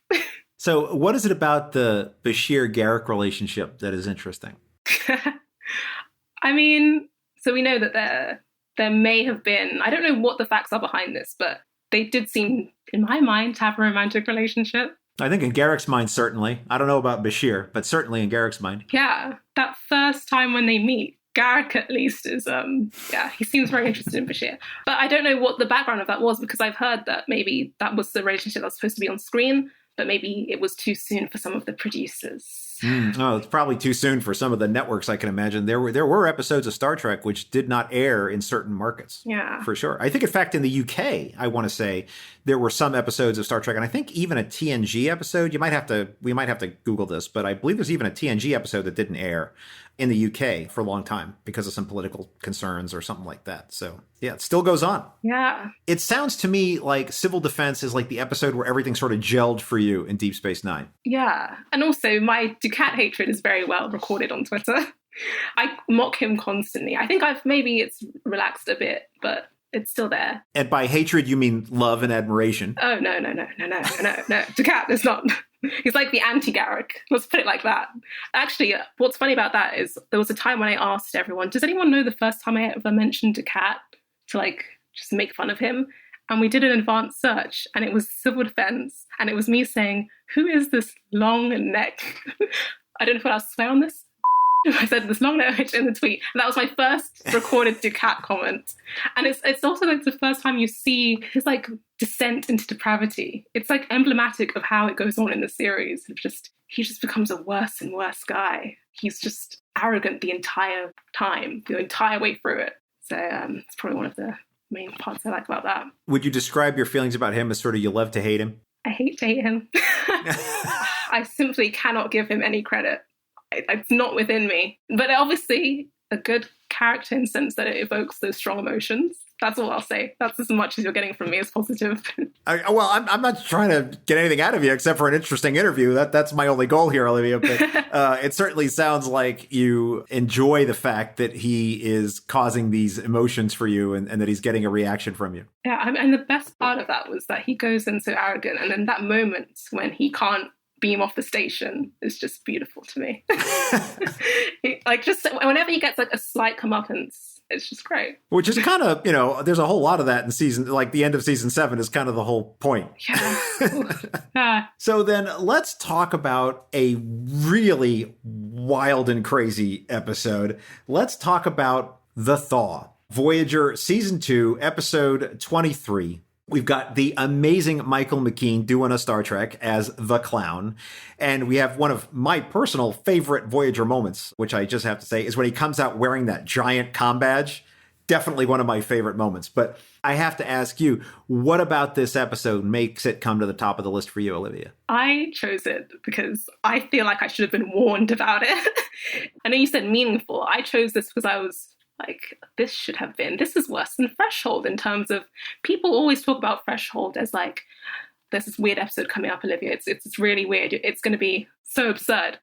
So what is it about the Bashir-Garrick relationship that is interesting? I mean, so we know that there may have been, I don't know what the facts are behind this, but they did seem, in my mind, to have a romantic relationship. I think in Garrick's mind, certainly. I don't know about Bashir, but certainly in Garrick's mind. Yeah, that first time when they meet, Garrick at least is, he seems very interested in Bashir. But I don't know what the background of that was, because I've heard that maybe that was the relationship that was supposed to be on screen, but maybe it was too soon for some of the producers. Oh, it's probably too soon for some of the networks, I can imagine. There were episodes of Star Trek which did not air in certain markets. Yeah. For sure. I think, in fact, in the UK, I want to say, there were some episodes of Star Trek, and I think even a TNG episode, we might have to Google this, but I believe there's even a TNG episode that didn't air in the UK for a long time because of some political concerns or something like that. So yeah, it still goes on. Yeah. It sounds to me like Civil Defense is like the episode where everything sort of gelled for you in Deep Space Nine. Yeah. And also my Dukat hatred is very well recorded on Twitter. I mock him constantly. I think it's relaxed a bit, but it's still there. And by hatred, you mean love and admiration. Oh, no. Dukat is not. He's like the anti-Garrick. Let's put it like that. Actually, what's funny about that is there was a time when I asked everyone, does anyone know the first time I ever mentioned Dukat to like just make fun of him? And we did an advanced search and it was Civil Defense. And it was me saying, who is this long neck? I don't know if I'll swear on this. I said this long neck in the tweet. And that was my first recorded Dukat comment. And it's also like the first time you see his like descent into depravity. It's like emblematic of how it goes on in the series. He just becomes a worse and worse guy. He's just arrogant the entire time, the entire way through it. So it's probably one of the main parts I like about that. Would you describe your feelings about him as sort of you love to hate him? I hate to hate him. I simply cannot give him any credit. It's not within me. But obviously, a good character in the sense that it evokes those strong emotions. That's all I'll say. That's as much as you're getting from me as positive. I'm not trying to get anything out of you except for an interesting interview. That's my only goal here, Olivia. But it certainly sounds like you enjoy the fact that he is causing these emotions for you and that he's getting a reaction from you. Yeah, and the best part of that was that he goes in so arrogant. And then that moment when he can't beam off the station is just beautiful to me. Like, just whenever he gets like a slight comeuppance, it's just great. Which is kind of, there's a whole lot of that in season, like the end of season 7 is kind of the whole point. Yeah. So then let's talk about a really wild and crazy episode. Let's talk about The Thaw. Voyager season 2, episode 23. We've got the amazing Michael McKean doing a Star Trek as the Clown. And we have one of my personal favorite Voyager moments, which I just have to say, is when he comes out wearing that giant comm badge. Definitely one of my favorite moments. But I have to ask you, what about this episode makes it come to the top of the list for you, Olivia? I chose it because I feel like I should have been warned about it. I know you said meaningful. I chose this because I was like, this is worse than Threshold in terms of, people always talk about Threshold as like, there's this weird episode coming up, Olivia. It's really weird. It's going to be so absurd.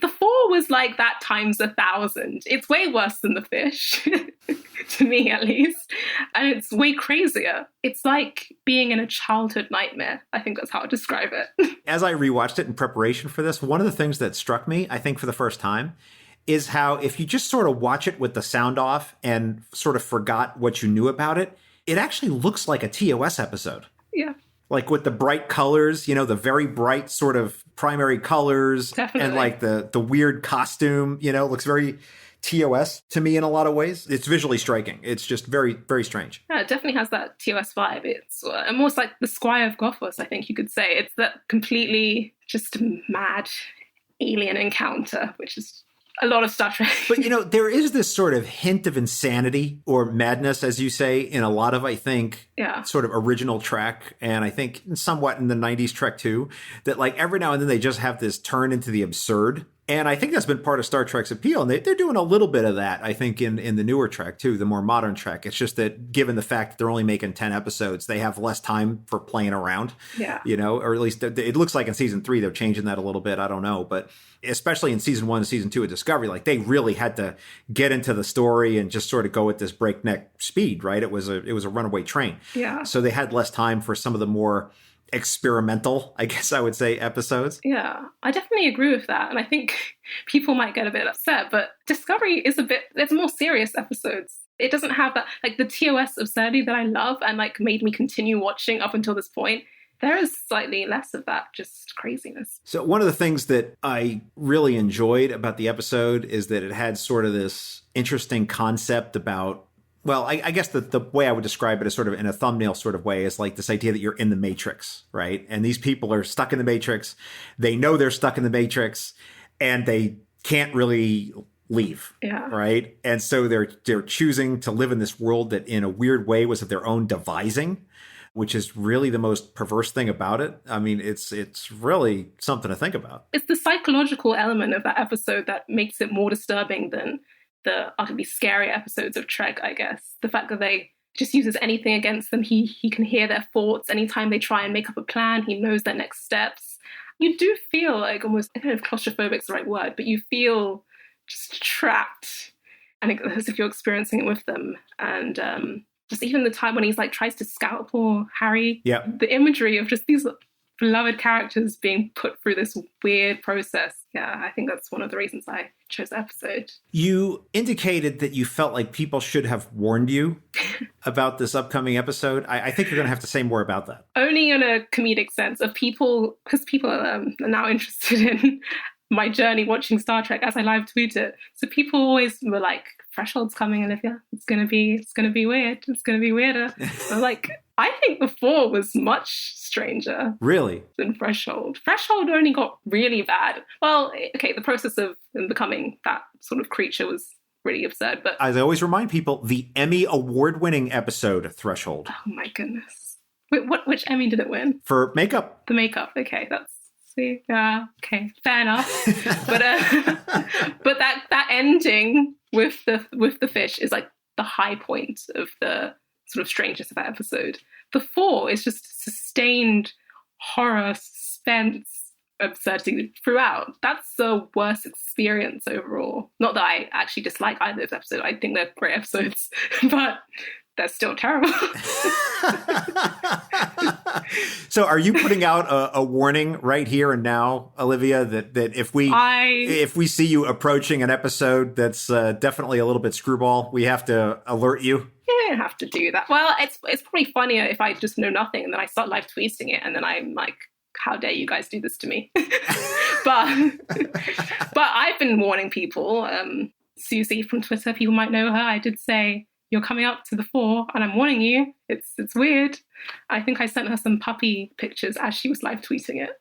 The four was like that times 1,000. It's way worse than the fish, to me at least. And it's way crazier. It's like being in a childhood nightmare. I think that's how I describe it. As I rewatched it in preparation for this, one of the things that struck me, I think for the first time, is how if you just sort of watch it with the sound off and sort of forgot what you knew about it, it actually looks like a TOS episode. Yeah. Like with the bright colors, you know, the very bright sort of primary colors. Definitely. And like the weird costume, you know, looks very TOS to me in a lot of ways. It's visually striking. It's just very, very strange. Yeah, it definitely has that TOS vibe. It's almost like the Squire of Gothos, I think you could say. It's that completely just mad alien encounter, which is a lot of Star Trek. But, you know, there is this sort of hint of insanity or madness, as you say, in a lot of, I think, sort of original Trek. And I think somewhat in the 90s Trek too, that like every now and then they just have this turn into the absurd. And I think that's been part of Star Trek's appeal. And they're doing a little bit of that, I think, in the newer Trek, too, the more modern Trek. It's just that given the fact that they're only making 10 episodes, they have less time for playing around, you know, or at least it looks like in season 3, they're changing that a little bit. I don't know. But especially in season 1 and season 2 of Discovery, like they really had to get into the story and just sort of go at this breakneck speed, right? It was a runaway train. Yeah. So they had less time for some of the more experimental, I guess I would say, episodes. Yeah, I definitely agree with that. And I think people might get a bit upset, but Discovery is there's more serious episodes. It doesn't have that, like the TOS absurdity that I love and like made me continue watching up until this point. There is slightly less of that, just craziness. So one of the things that I really enjoyed about the episode is that it had sort of this interesting concept about, well, I guess the way I would describe it is sort of in a thumbnail sort of way is like this idea that you're in the Matrix, right? And these people are stuck in the Matrix. They know they're stuck in the Matrix and they can't really leave, right? And so they're choosing to live in this world that in a weird way was of their own devising, which is really the most perverse thing about it. I mean, it's really something to think about. It's the psychological element of that episode that makes it more disturbing than the utterly scary episodes of Trek, I guess. The fact that they just uses anything against them. He can hear their thoughts. Anytime they try and make up a plan, he knows their next steps. You do feel like almost, I don't know if claustrophobic is the right word, but you feel just trapped. And as if you're experiencing it with them. And just even the time when he's like tries to scalp poor Harry. Yeah. The imagery of just these beloved characters being put through this weird process. Yeah, I think that's one of the reasons I chose the episode. You indicated that you felt like people should have warned you about this upcoming episode. I think you're going to have to say more about that. Only in a comedic sense of people, because people are now interested in my journey watching Star Trek as I live tweet it. So people always were like, Threshold's coming, Olivia. It's gonna be weird. It's gonna be weirder. I'm like, I think the 4 was much stranger. Really? Than Threshold. Threshold only got really bad. Well, okay, the process of him becoming that sort of creature was really absurd, but as I always remind people, the Emmy award-winning episode Threshold. Oh my goodness. Wait, which Emmy did it win? For makeup. The makeup, okay, that's okay, fair enough. but but that ending with the fish is like the high point of the sort of strangeness of that episode. The 4 is just sustained horror, suspense, absurdity throughout. That's the worst experience overall. Not that I actually dislike either of those episodes. I think they're great episodes, but they're still terrible. So are you putting out a warning right here and now, Olivia, that if we see you approaching an episode that's definitely a little bit screwball, we have to alert you? You don't have to do that. Well, it's probably funnier if I just know nothing and then I start live tweeting it and then I'm like, how dare you guys do this to me? but I've been warning people. Susie from Twitter, people might know her. I did say, you're coming up to the 4 and I'm warning you. It's weird. I think I sent her some puppy pictures as she was live tweeting it.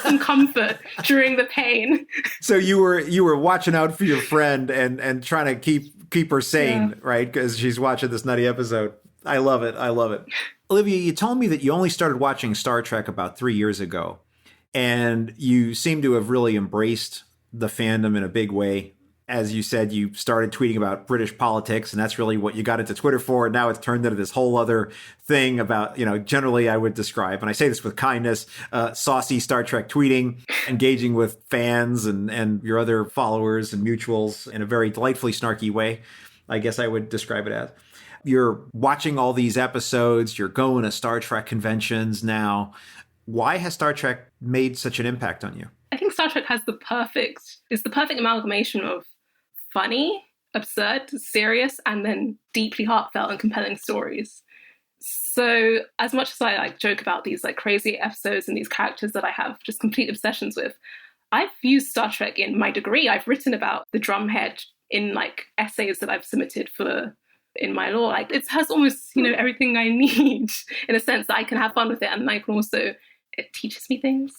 Some comfort during the pain. So you were watching out for your friend and trying to keep her sane, right? Because she's watching this nutty episode. I love it. Olivia, you told me that you only started watching Star Trek about 3 years ago. And you seem to have really embraced the fandom in a big way As you said, you started tweeting about British politics, and that's really what you got into Twitter for. And now it's turned into this whole other thing about, generally I would describe, and I say this with kindness, saucy Star Trek tweeting, engaging with fans and your other followers and mutuals in a very delightfully snarky way, I guess I would describe it as. You're watching all these episodes, you're going to Star Trek conventions now. Why has Star Trek made such an impact on you? I think Star Trek has the perfect amalgamation of funny, absurd, serious, and then deeply heartfelt and compelling stories. So as much as I joke about these crazy episodes and these characters that I have just complete obsessions with, I've used Star Trek in my degree. I've written about the drumhead in essays that I've submitted in my law. It has almost, everything I need in a sense that I can have fun with it. And I can also, it teaches me things.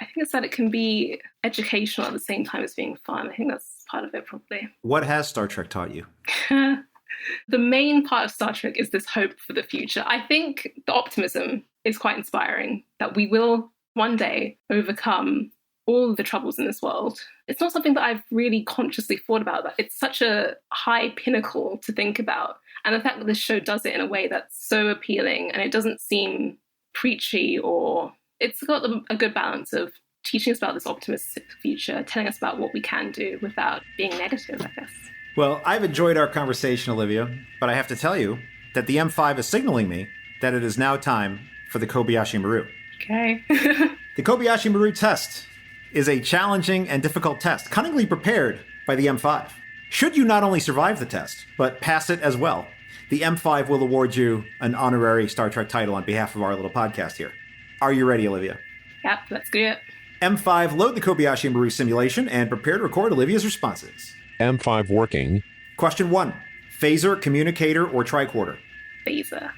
I think it's that it can be educational at the same time as being fun. I think that's part of it, probably. What has Star Trek taught you? The main part of Star Trek is this hope for the future. I think the optimism is quite inspiring, that we will one day overcome all the troubles in this world. It's not something that I've really consciously thought about, but it's such a high pinnacle to think about. And the fact that this show does it in a way that's so appealing, and it doesn't seem preachy, or it's got a good balance of teaching us about this optimistic future, telling us about what we can do without being negative, I guess. Well, I've enjoyed our conversation, Olivia, but I have to tell you that the M5 is signaling me that it is now time for the Kobayashi Maru. Okay. The Kobayashi Maru test is a challenging and difficult test, cunningly prepared by the M5. Should you not only survive the test, but pass it as well, the M5 will award you an honorary Star Trek title on behalf of our little podcast here. Are you ready, Olivia? Yep, let's do it. M5, load the Kobayashi Maru simulation and prepare to record Olivia's responses. M5 working. Question 1. Phaser, communicator, or tricorder? Phaser.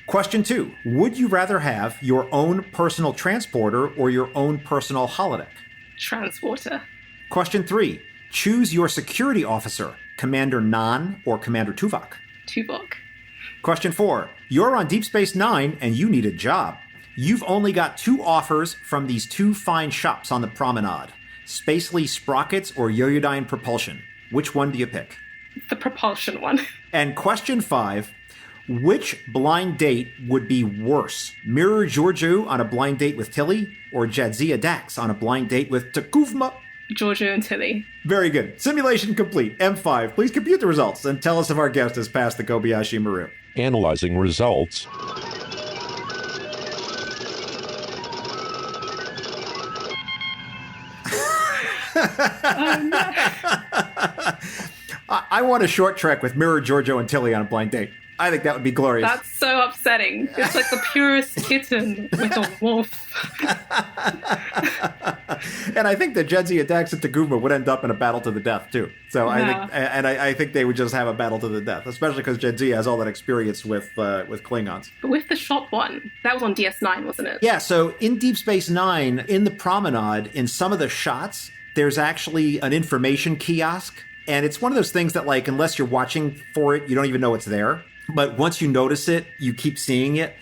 Question 2. Would you rather have your own personal transporter or your own personal holodeck? Transporter. Question 3. Choose your security officer, Commander Nan or Commander Tuvok? Tuvok. Question 4. You're on Deep Space Nine and you need a job. You've only got 2 offers from these 2 fine shops on the promenade. Spacely Sprockets or Yoyodyne Propulsion. Which one do you pick? The propulsion one. And question 5. Which blind date would be worse? Mirror Georgiou on a blind date with Tilly or Jadzia Dax on a blind date with Takuvma? Georgiou and Tilly. Very good. Simulation complete. M5, please compute the results and tell us if our guest has passed the Kobayashi Maru. Analyzing results. Oh, no. I want a short trek with Mirror Georgiou and Tilly on a blind date. I think that would be glorious. That's so upsetting. It's like the purest kitten with a wolf. And I think that Jadzia Dax and Takuvma would end up in a battle to the death too. So Yeah. I think they would just have a battle to the death, especially because Jadzia has all that experience with Klingons. But with the shop one, that was on DS9, wasn't it? Yeah. So in Deep Space Nine, in the promenade, in some of the shots, there's actually an information kiosk, and it's one of those things that, unless you're watching for it, you don't even know it's there. But once you notice it, you keep seeing it.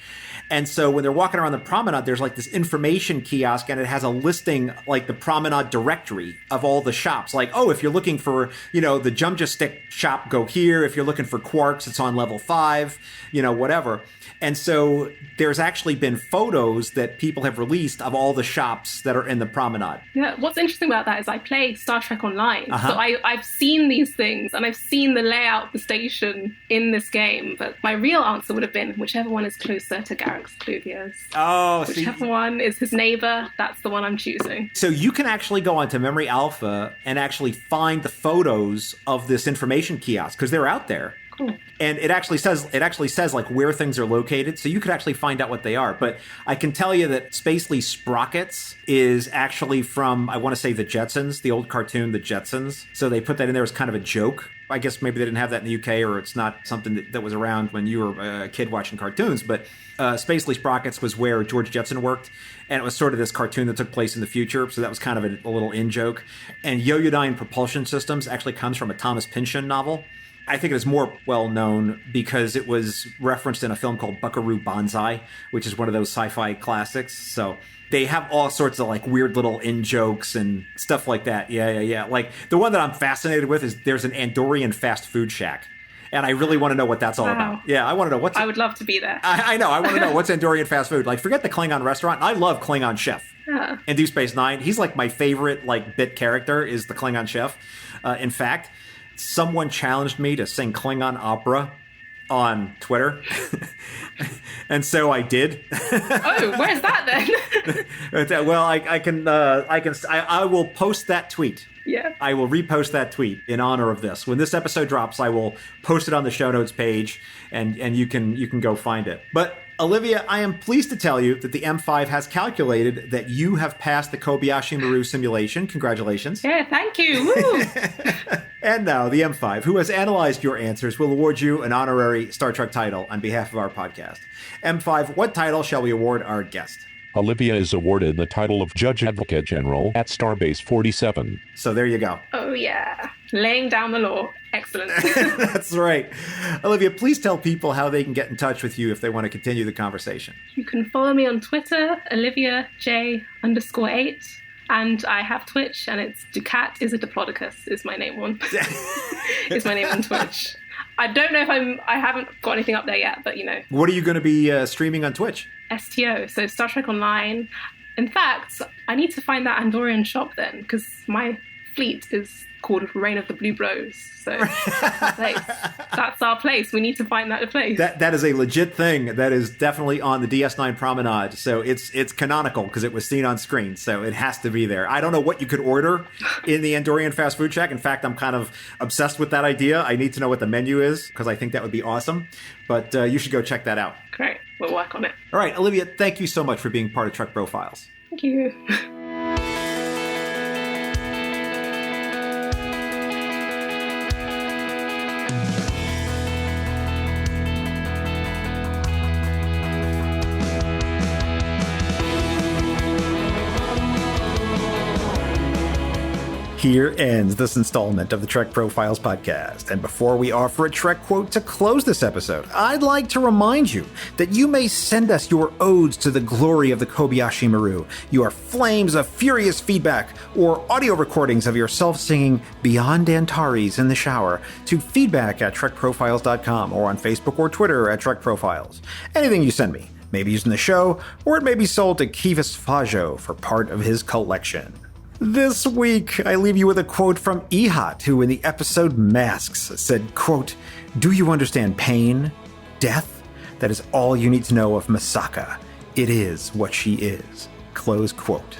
And so when they're walking around the promenade, there's this information kiosk, and it has a listing, the promenade directory of all the shops. If you're looking for, the Jumja Stick shop, go here. If you're looking for quarks, it's on level 5, whatever. And so there's actually been photos that people have released of all the shops that are in the promenade. Yeah, what's interesting about that is I play Star Trek Online. Uh-huh. So I've seen these things, and I've seen the layout of the station in this game. But my real answer would have been whichever one is closer to Garrick's Cluvia's. Oh, Whichever one is his neighbor, that's the one I'm choosing. So you can actually go onto Memory Alpha and actually find the photos of this information kiosk, because they're out there. Cool. And it actually says where things are located, so you could actually find out what they are. But I can tell you that Spacely Sprockets is actually from, I want to say, the Jetsons, the old cartoon, the Jetsons. So they put that in there as kind of a joke. I guess maybe they didn't have that in the UK, or it's not something that was around when you were a kid watching cartoons. But Spacely Sprockets was where George Jetson worked, and it was sort of this cartoon that took place in the future. So that was kind of a little in-joke. And Yoyodyne Propulsion Systems actually comes from a Thomas Pynchon novel. I think it is more well known because it was referenced in a film called Buckaroo Banzai, which is one of those sci-fi classics. So they have all sorts of like weird little in-jokes and stuff like that. Yeah. Like the one that I'm fascinated with is there's an Andorian fast food shack. And I really want to know what that's all about. Yeah, I want to know what's... I would love to be there. I know. I want to know what's Andorian fast food. Like, forget the Klingon restaurant. I love Klingon Chef. Yeah. In Deep Space Nine, he's like my favorite like bit character is the Klingon Chef. In fact, someone challenged me to sing Klingon opera on Twitter. And so I did. Oh, where's that then? Well, I will post that tweet. Yeah. I will repost that tweet in honor of this. When this episode drops, I will post it on the show notes page, and you can go find it. But Olivia, I am pleased to tell you that the M5 has calculated that you have passed the Kobayashi Maru simulation. Congratulations. Yeah, thank you. Woo. And now the M5, who has analyzed your answers, will award you an honorary Star Trek title on behalf of our podcast. M5, what title shall we award our guest? Olivia is awarded the title of Judge Advocate General at Starbase 47. So there you go. Oh, yeah. Laying down the law. Excellent. That's right. Olivia, please tell people how they can get in touch with you if they want to continue the conversation. You can follow me on Twitter, OliviaJ_8. And I have Twitch, and it's Ducat is a Diplodocus is my name on. Is my name on Twitch. I don't know if I haven't got anything up there yet, but you know. What are you going to be streaming on Twitch? STO, so Star Trek Online. In fact, I need to find that Andorian shop then, because my fleet is called Reign of the Blue Blows. So that's our place. We need to find that place. That is a legit thing. That is definitely on the DS9 Promenade. So it's canonical because it was seen on screen. So it has to be there. I don't know what you could order in the Andorian fast food shack. In fact, I'm kind of obsessed with that idea. I need to know what the menu is because I think that would be awesome. But you should go check that out. Great. We'll work on it. All right, Olivia, thank you so much for being part of Trek Profiles. Thank you. Here ends this installment of the Trek Profiles podcast. And before we offer a Trek quote to close this episode, I'd like to remind you that you may send us your odes to the glory of the Kobayashi Maru, your flames of furious feedback, or audio recordings of yourself singing Beyond Antares in the shower to feedback@trekprofiles.com or on Facebook or Twitter at Trek Profiles. Anything you send me may be used in the show, or it may be sold to Kivas Fajo for part of his collection. This week, I leave you with a quote from Ehat, who in the episode Masks said, quote, "Do you understand pain? Death? That is all you need to know of Masaka. It is what she is." Close quote.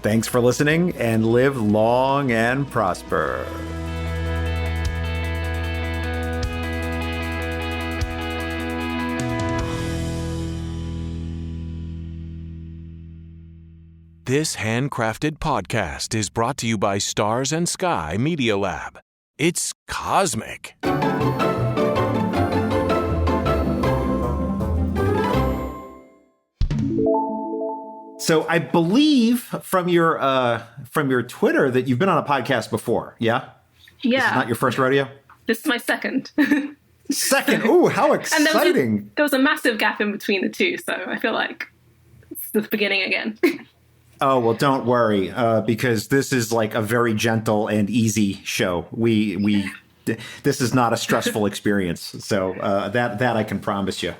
Thanks for listening, and live long and prosper. This handcrafted podcast is brought to you by Stars and Sky Media Lab. It's cosmic. So I believe from your Twitter that you've been on a podcast before, yeah? Yeah. This is not your first rodeo? This is my second. Second? Ooh, how exciting. There was a massive gap in between the two, so I feel like it's the beginning again. Oh, well, don't worry, because this is like a very gentle and easy show. This is not a stressful experience, so that I can promise you.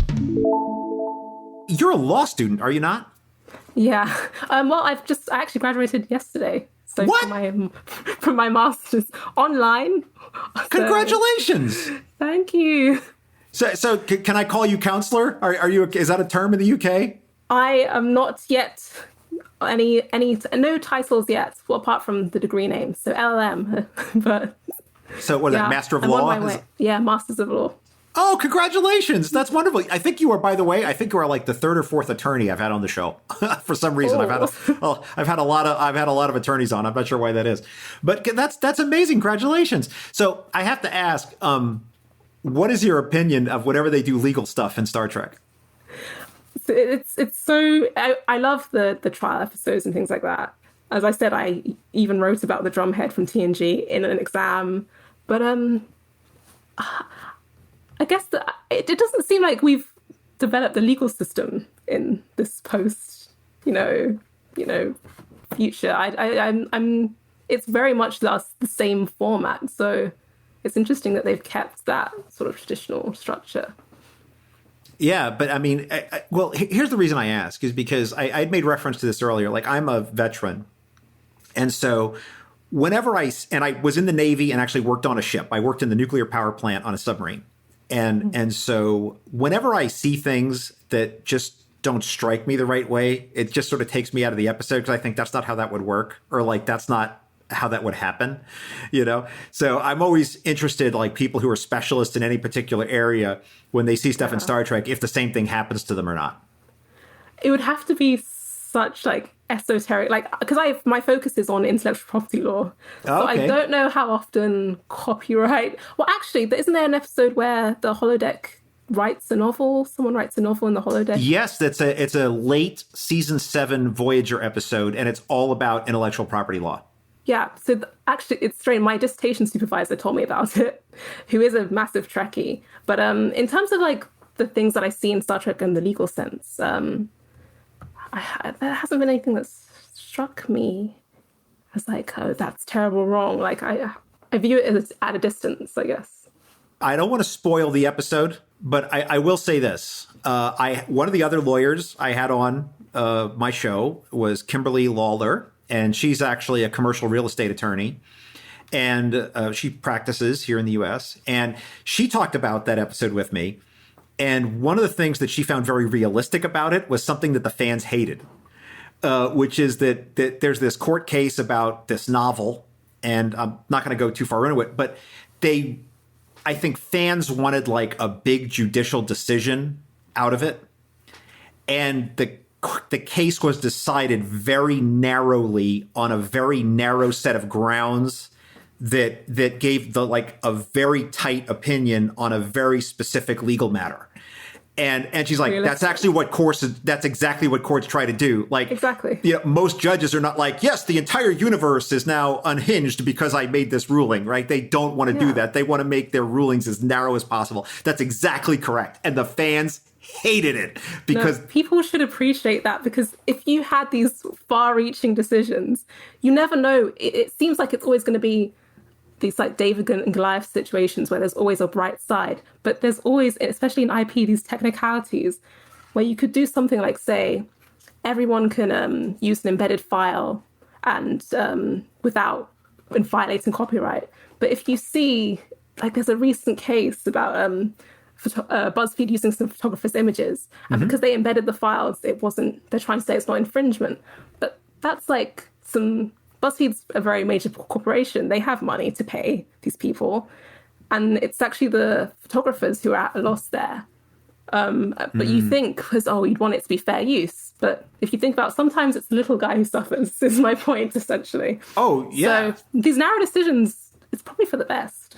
You're a law student, are you not? Yeah. Well, I actually graduated yesterday. So what? From my master's online. Congratulations! So, thank you. So can I call you counselor? Are you? Is that a term in the UK? I am not yet. No titles yet, well, apart from the degree name. So LLM, but so what is that? Master of Law? On my way. Yeah, Masters of Law. Oh, congratulations! That's wonderful. I think you are, by the way. I think you are like the third or fourth attorney I've had on the show. For some reason, oh. I've had a lot of attorneys on. I'm not sure why that is, but that's amazing. Congratulations. So I have to ask, what is your opinion of whatever they do legal stuff in Star Trek? It's so I love the trial episodes and things like that. As I said, I even wrote about the drumhead from TNG in an exam. But I guess that it doesn't seem like we've developed a legal system in this post, future. I'm. It's very much the same format, so it's interesting that they've kept that sort of traditional structure. Yeah, but I mean, here's the reason I ask is because I'd made reference to this earlier. Like, I'm a veteran, and so whenever I was in the Navy and actually worked on a ship, I worked in the nuclear power plant on a submarine. And so whenever I see things that just don't strike me the right way, it just sort of takes me out of the episode because I think that's not how that would work, or like that's not how that would happen, So I'm always interested, like people who are specialists in any particular area, when they see stuff in Star Trek, if the same thing happens to them or not. It would have to be such like esoteric, like, because my focus is on intellectual property law, so I don't know how often copyright. Well, actually, isn't there an episode where the holodeck writes a novel? Someone writes a novel in the holodeck. Yes, it's a late season 7 Voyager episode, and it's all about intellectual property law. Yeah, so actually, it's strange. My dissertation supervisor told me about it, who is a massive Trekkie. But in terms of like the things that I see in Star Trek in the legal sense, there hasn't been anything that's struck me as like, oh, that's terrible, wrong. Like I view it as at a distance, I guess. I don't want to spoil the episode, but I will say this: one of the other lawyers I had on my show was Kimberly Lawler. And she's actually a commercial real estate attorney, and she practices here in the U.S. And she talked about that episode with me. And one of the things that she found very realistic about it was something that the fans hated, which is that there's this court case about this novel, and I'm not going to go too far into it, but I think fans wanted like a big judicial decision out of it. And the case was decided very narrowly on a very narrow set of grounds that gave a very tight opinion on a very specific legal matter. And she's like, that's exactly what courts try to do. Like, exactly. Most judges are not like, yes, the entire universe is now unhinged because I made this ruling, right? They don't want to do that. They want to make their rulings as narrow as possible. That's exactly correct. And the fans hated it because people should appreciate that, because if you had these far-reaching decisions, you never know. It seems like it's always going to be these like David and Goliath situations where there's always a bright side, but there's always, especially in IP, these technicalities where you could do something like, say, everyone can use an embedded file and without violating copyright. But if you see, like, there's a recent case about BuzzFeed using some photographers' images, and because they embedded the files, they're trying to say it's not infringement. But that's like BuzzFeed's a very major corporation. They have money to pay these people. And it's actually the photographers who are at a loss there. But you think, because, you'd want it to be fair use. But if you think about, sometimes it's the little guy who suffers, is my point, essentially. Oh, yeah. So these narrow decisions, it's probably for the best.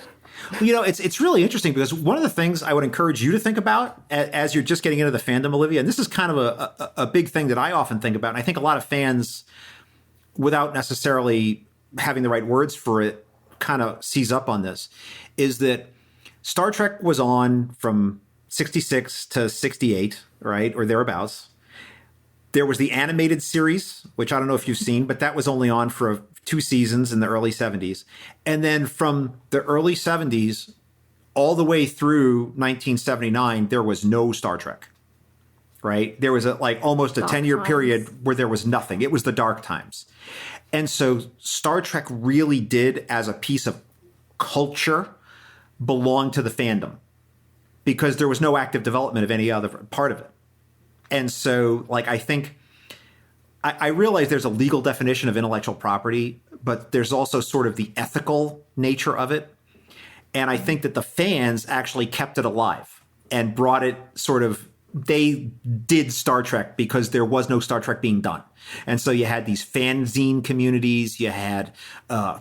Well, it's really interesting because one of the things I would encourage you to think about as you're just getting into the fandom, Olivia, and this is kind of a big thing that I often think about, and I think a lot of fans, without necessarily having the right words for it, kind of seize up on this, is that Star Trek was on from 66 to 68, right, or thereabouts. There was the animated series, which I don't know if you've seen, but that was only on for 2 seasons in the early 70s. And then from the early 70s all the way through 1979, there was no Star Trek, right? There was almost a 10-year period where there was nothing. It was the dark times. And so Star Trek really did, as a piece of culture, belong to the fandom because there was no active development of any other part of it. And so, I think I realize there's a legal definition of intellectual property, but there's also sort of the ethical nature of it. And I think that the fans actually kept it alive and brought it they did Star Trek because there was no Star Trek being done. And so you had these fanzine communities, you had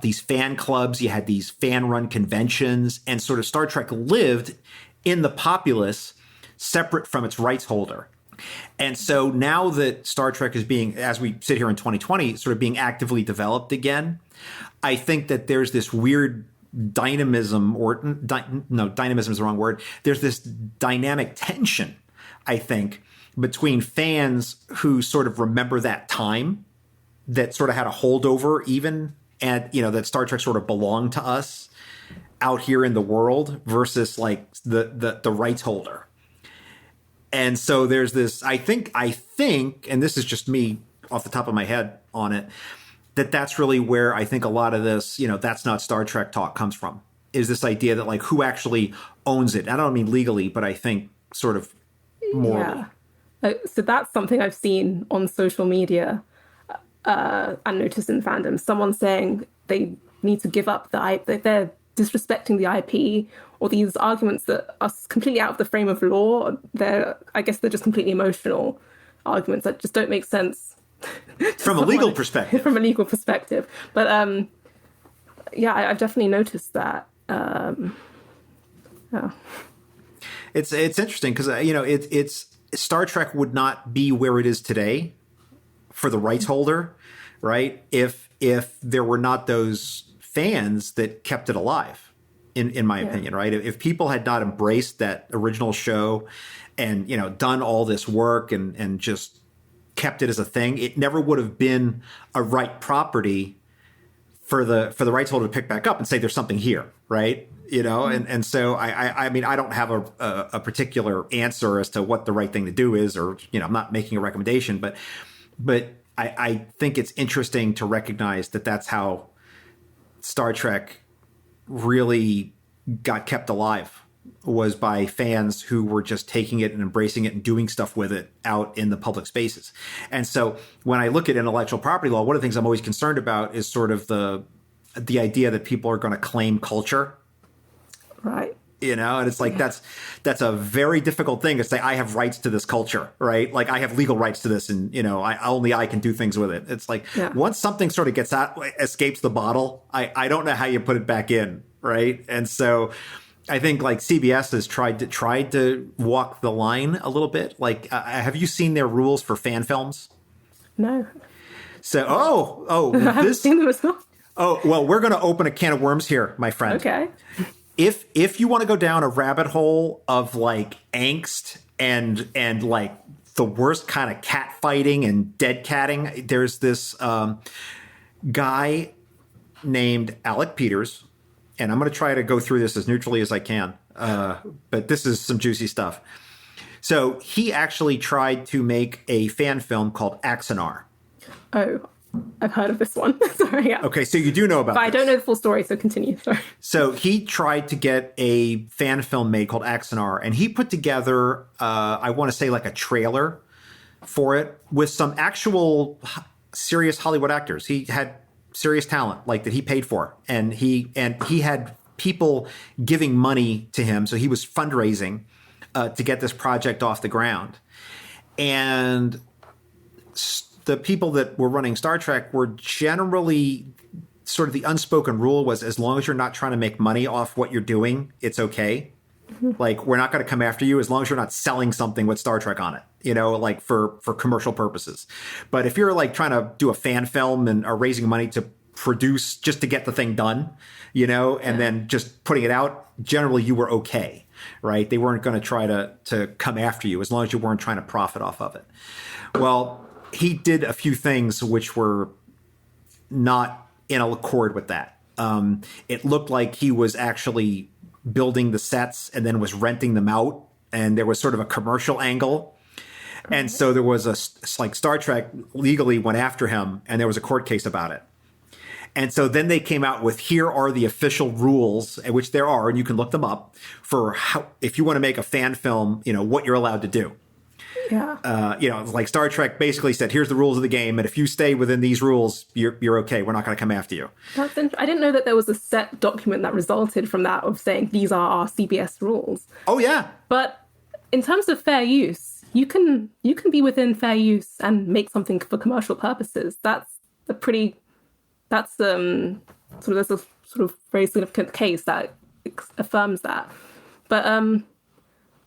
these fan clubs, you had these fan-run conventions, and sort of Star Trek lived in the populace separate from its rights holder. And so now that Star Trek is being, as we sit here in 2020, sort of being actively developed again, I think that there's this weird dynamism, or no, dynamism is the wrong word. There's this dynamic tension, I think, between fans who sort of remember that time that sort of had a holdover even, and, you know, that Star Trek sort of belonged to us out here in the world, versus like the rights holder. And so there's this, I think, and this is just me off the top of my head on it, that's really where I think a lot of this, you know, that's not Star Trek talk comes from, is this idea that like who actually owns it. I don't mean legally, but I think sort of morally. Yeah. So that's something I've seen on social media and noticed in fandom. Someone saying they need to give up that they're disrespecting the IP, or these arguments that are completely out of the frame of law. I guess they're just completely emotional arguments that just don't make sense from a legal perspective. From a legal perspective, but yeah, I've definitely noticed that. Yeah. It's interesting because you know it's Star Trek would not be where it is today for the rights holder, right? If there were not those fans that kept it alive, in my opinion, right? If people had not embraced that original show and, you know, done all this work and just kept it as a thing, it never would have been a right property for the rights holder to pick back up and say there's something here, right? You know, and so I mean, I don't have a particular answer as to what the right thing to do is, or, you know, I'm not making a recommendation, but I think it's interesting to recognize that that's how Star Trek really got kept alive, was by fans who were just taking it and embracing it and doing stuff with it out in the public spaces. And so when I look at intellectual property law, one of the things I'm always concerned about is sort of the idea that people are going to claim culture. Right. You know, and it's like, that's a very difficult thing to say, I have rights to this culture, right? Like I have legal rights to this, and, you know, I can do things with it. It's like, once something sort of escapes the bottle, I don't know how you put it back in, right? And so I think like CBS has tried to walk the line a little bit. Like, have you seen their rules for fan films? No. So, I haven't seen them as well. Oh, well, we're going to open a can of worms here, my friend. Okay. If you want to go down a rabbit hole of like angst and like the worst kind of cat fighting and dead catting, there's this guy named Alec Peters, and I'm going to try to go through this as neutrally as I can, but this is some juicy stuff. So he actually tried to make a fan film called Axanar. Oh, I've heard of this one. Sorry. Yeah. Okay, so you do know about but this. I don't know the full story, so continue. Sorry. So he tried to get a fan film made called Axanar, and he put together, I want to say like a trailer for it with some actual serious Hollywood actors. He had serious talent, like that he paid for, and he had people giving money to him, so he was fundraising to get this project off the ground. And the people that were running Star Trek were generally sort of, the unspoken rule was, as long as you're not trying to make money off what you're doing, it's okay. Mm-hmm. Like, we're not going to come after you as long as you're not selling something with Star Trek on it, you know, like for commercial purposes. But if you're like trying to do a fan film and are raising money to produce just to get the thing done, you know, and then just putting it out, generally you were okay, right? They weren't going to try to come after you as long as you weren't trying to profit off of it. Well, he did a few things which were not in accord with that. It looked like he was actually building the sets and then was renting them out, and there was sort of a commercial angle. And so there was like Star Trek legally went after him, and there was a court case about it. And so then they came out with, here are the official rules, which there are, and you can look them up, for how, if you want to make a fan film, you know, what you're allowed to do. Yeah. You know, like Star Trek basically said, here's the rules of the game, and if you stay within these rules, you're okay. We're not going to come after you. That's I didn't know that there was a set document that resulted from that, of saying these are our CBS rules. Oh yeah. But in terms of fair use, you can be within fair use and make something for commercial purposes. That's there's a sort of very significant case that affirms that. But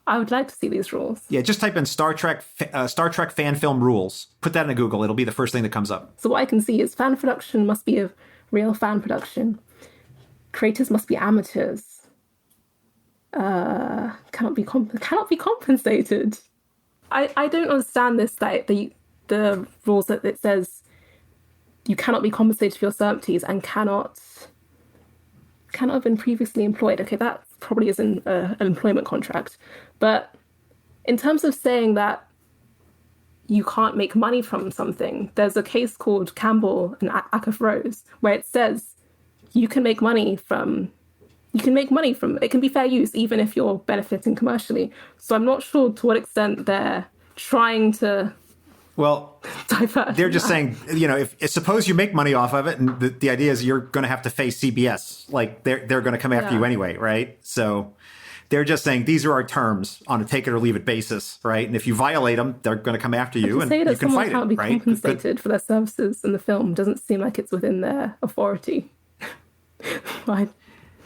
I would like to see these rules. Yeah, just type in Star Trek fan film rules. Put that in Google. It'll be the first thing that comes up. So what I can see is fan production must be a real fan production. creators must be amateurs. Cannot be compensated. I don't understand this, that the rules that it says you cannot be compensated for your servitudes and cannot have been previously employed. Okay, that probably isn't an employment contract. But in terms of saying that you can't make money from something, there's a case called Campbell and Acuff Rose where it says you can make money from it, can be fair use even if you're benefiting commercially. So I'm not sure to what extent they're trying to divert. They're just saying, if suppose you make money off of it, and the idea is you're going to have to face CBS, like they're going to come after you anyway, right? So they're just saying these are our terms on a take it or leave it basis, right? And if you violate them, they're going to come after you, and you can fight it, right? Can't be compensated for their services in the film doesn't seem like it's within their authority. Right.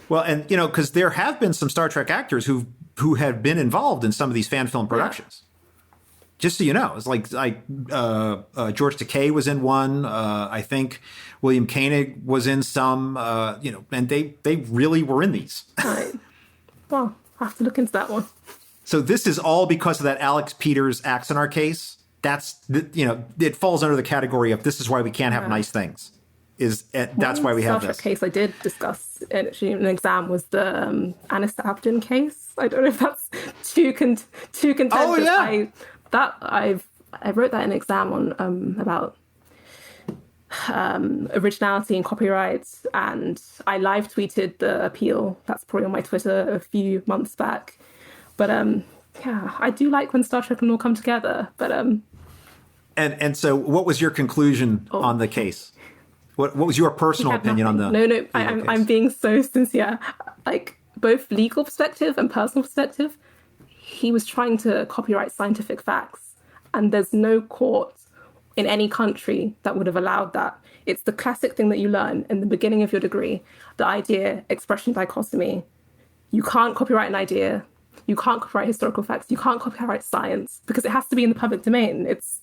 Well, and because there have been some Star Trek actors who have been involved in some of these fan film productions. Just so you know, it's like George Takei was in one. I think William Koenig was in some. And they really were in these. Right. Well, I have to look into that one. So this is all because of that Alex Peters Axonar case. That's it falls under the category of this is why we can't have nice things. That's why we have this. Star Trek case I did discuss in an exam was the Anis Abdin case. I don't know if that's too contentious. Oh yeah. I wrote that in an exam on about originality and copyright, and I live tweeted the appeal. That's probably on my Twitter a few months back. But I do like when Star Trek and all come together. But and so, what was your conclusion on the case? What was your personal opinion on the? No. I'm being so sincere. Like both legal perspective and personal perspective. He was trying to copyright scientific facts, and there's no court in any country that would have allowed that. It's the classic thing that you learn in the beginning of your degree, the idea, expression, dichotomy. You can't copyright an idea. You can't copyright historical facts. You can't copyright science because it has to be in the public domain. It's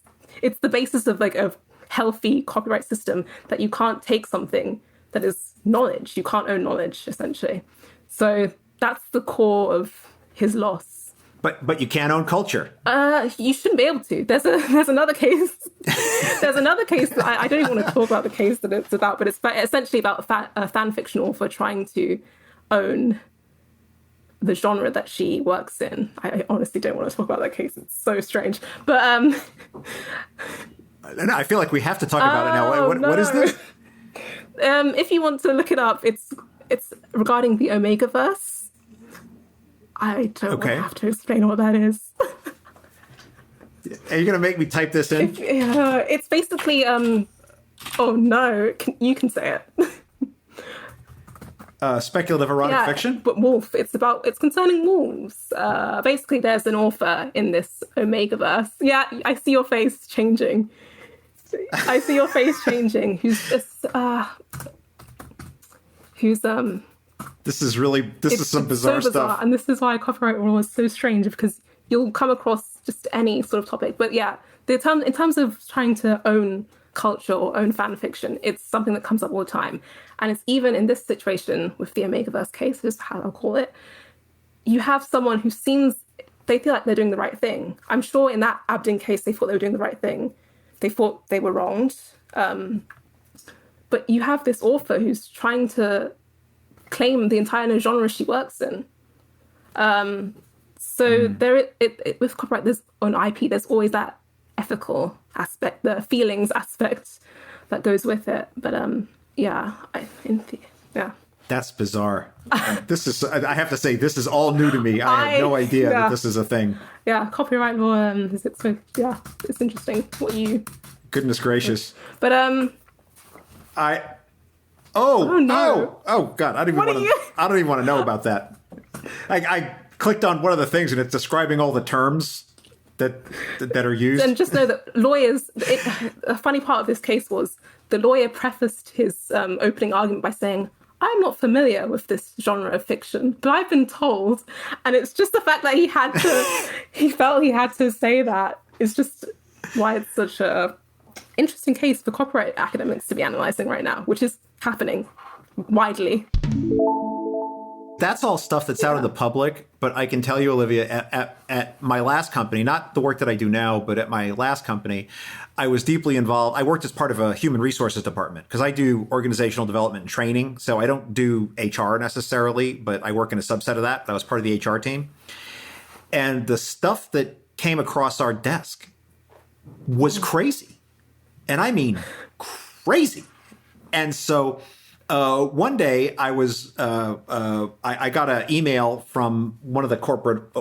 the basis of like a healthy copyright system that you can't take something that is knowledge. You can't own knowledge, essentially. So that's the core of his loss. But you can't own culture. You shouldn't be able to. There's another case. There's another case that I don't even want to talk about the case that it's about, but it's essentially about a fan fiction author trying to own the genre that she works in. I honestly don't want to talk about that case. It's so strange. But I feel like we have to talk about it now. What is this? If you want to look it up, it's regarding the Omegaverse. I don't have to explain what that is. Are you going to make me type this in? It's basically, oh no, you can say it. Speculative erotic fiction? But wolf. It's concerning wolves. Basically, there's an author in this Omegaverse. Yeah, I see your face changing. Who's just, This is some bizarre stuff. And this is why copyright law is so strange, because you'll come across just any sort of topic. But yeah, in terms of trying to own culture or own fan fiction, it's something that comes up all the time. And it's even in this situation with the Omegaverse case, is how I'll call it, you have someone who they feel like they're doing the right thing. I'm sure in that Abdin case, they thought they were doing the right thing. They thought they were wronged. But you have this author who's trying to claim the entire genre she works in. With copyright, there's on IP, there's always that ethical aspect, the feelings aspect that goes with it. But That's bizarre. I have to say, this is all new to me. I had no idea that this is a thing. Yeah, copyright law. It's interesting what you. Goodness gracious. But Oh no! Oh God! I don't even want to know about that. I clicked on one of the things, and it's describing all the terms that are used. And just know that lawyers. A funny part of this case was the lawyer prefaced his opening argument by saying, "I'm not familiar with this genre of fiction, but I've been told." And it's just the fact that he felt he had to say that is just why it's such a interesting case for copyright academics to be analysing right now, which is happening widely. That's all stuff that's out of the public, but I can tell you, Olivia, at my last company, not the work that I do now, but at my last company, I was deeply involved. I worked as part of a human resources department because I do organizational development and training. So I don't do HR necessarily, but I work in a subset of that. I was part of the HR team. And the stuff that came across our desk was crazy. And I mean crazy. And so one day I was I got an email from one of the corporate